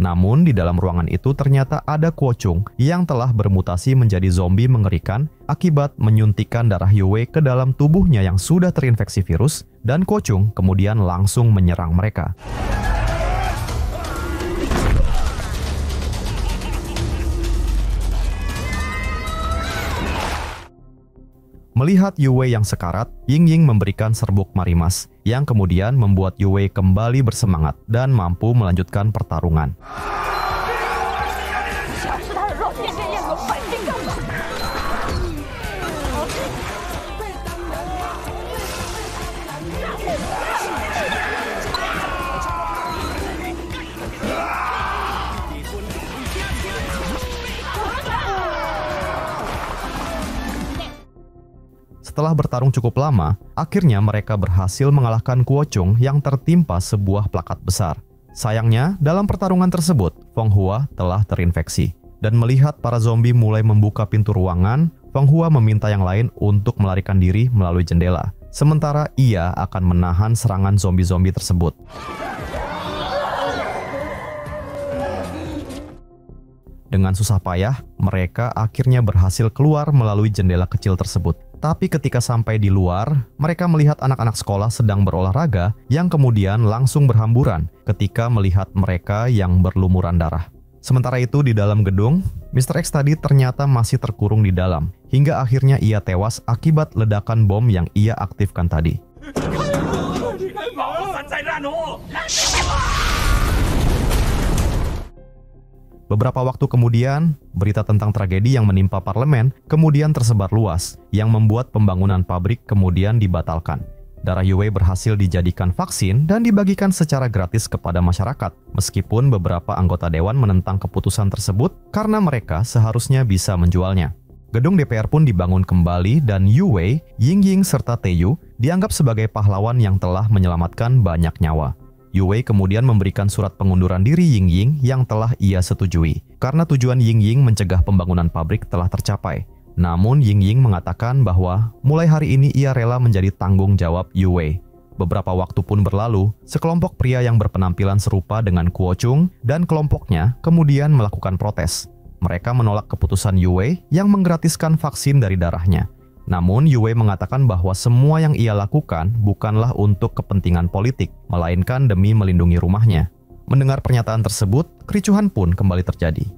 Speaker 1: Namun di dalam ruangan itu ternyata ada Ko Chung yang telah bermutasi menjadi zombie mengerikan akibat menyuntikkan darah Yue ke dalam tubuhnya yang sudah terinfeksi virus, dan Ko Chung kemudian langsung menyerang mereka. Melihat Yue yang sekarat, Ying Ying memberikan serbuk marimas, yang kemudian membuat Yue kembali bersemangat dan mampu melanjutkan pertarungan. Setelah bertarung cukup lama, akhirnya mereka berhasil mengalahkan Ko Chung yang tertimpa sebuah plakat besar. Sayangnya, dalam pertarungan tersebut, Feng Hua telah terinfeksi. Dan melihat para zombie mulai membuka pintu ruangan, Feng Hua meminta yang lain untuk melarikan diri melalui jendela. Sementara ia akan menahan serangan zombie-zombie tersebut. Dengan susah payah, mereka akhirnya berhasil keluar melalui jendela kecil tersebut. Tapi ketika sampai di luar, mereka melihat anak-anak sekolah sedang berolahraga yang kemudian langsung berhamburan ketika melihat mereka yang berlumuran darah. Sementara itu di dalam gedung, Mr. X tadi ternyata masih terkurung di dalam, hingga akhirnya ia tewas akibat ledakan bom yang ia aktifkan tadi. Beberapa waktu kemudian, berita tentang tragedi yang menimpa parlemen kemudian tersebar luas, yang membuat pembangunan pabrik kemudian dibatalkan. Darah Yue berhasil dijadikan vaksin dan dibagikan secara gratis kepada masyarakat, meskipun beberapa anggota dewan menentang keputusan tersebut karena mereka seharusnya bisa menjualnya. Gedung DPR pun dibangun kembali dan Yue, Yingying serta Taeyu dianggap sebagai pahlawan yang telah menyelamatkan banyak nyawa. Yue kemudian memberikan surat pengunduran diri Yingying yang telah ia setujui, karena tujuan Yingying mencegah pembangunan pabrik telah tercapai. Namun Yingying mengatakan bahwa mulai hari ini ia rela menjadi tanggung jawab Yue. Beberapa waktu pun berlalu, sekelompok pria yang berpenampilan serupa dengan Kuo Chung dan kelompoknya kemudian melakukan protes. Mereka menolak keputusan Yue yang menggratiskan vaksin dari darahnya. Namun Yue mengatakan bahwa semua yang ia lakukan bukanlah untuk kepentingan politik, melainkan demi melindungi rumahnya. Mendengar pernyataan tersebut, kericuhan pun kembali terjadi.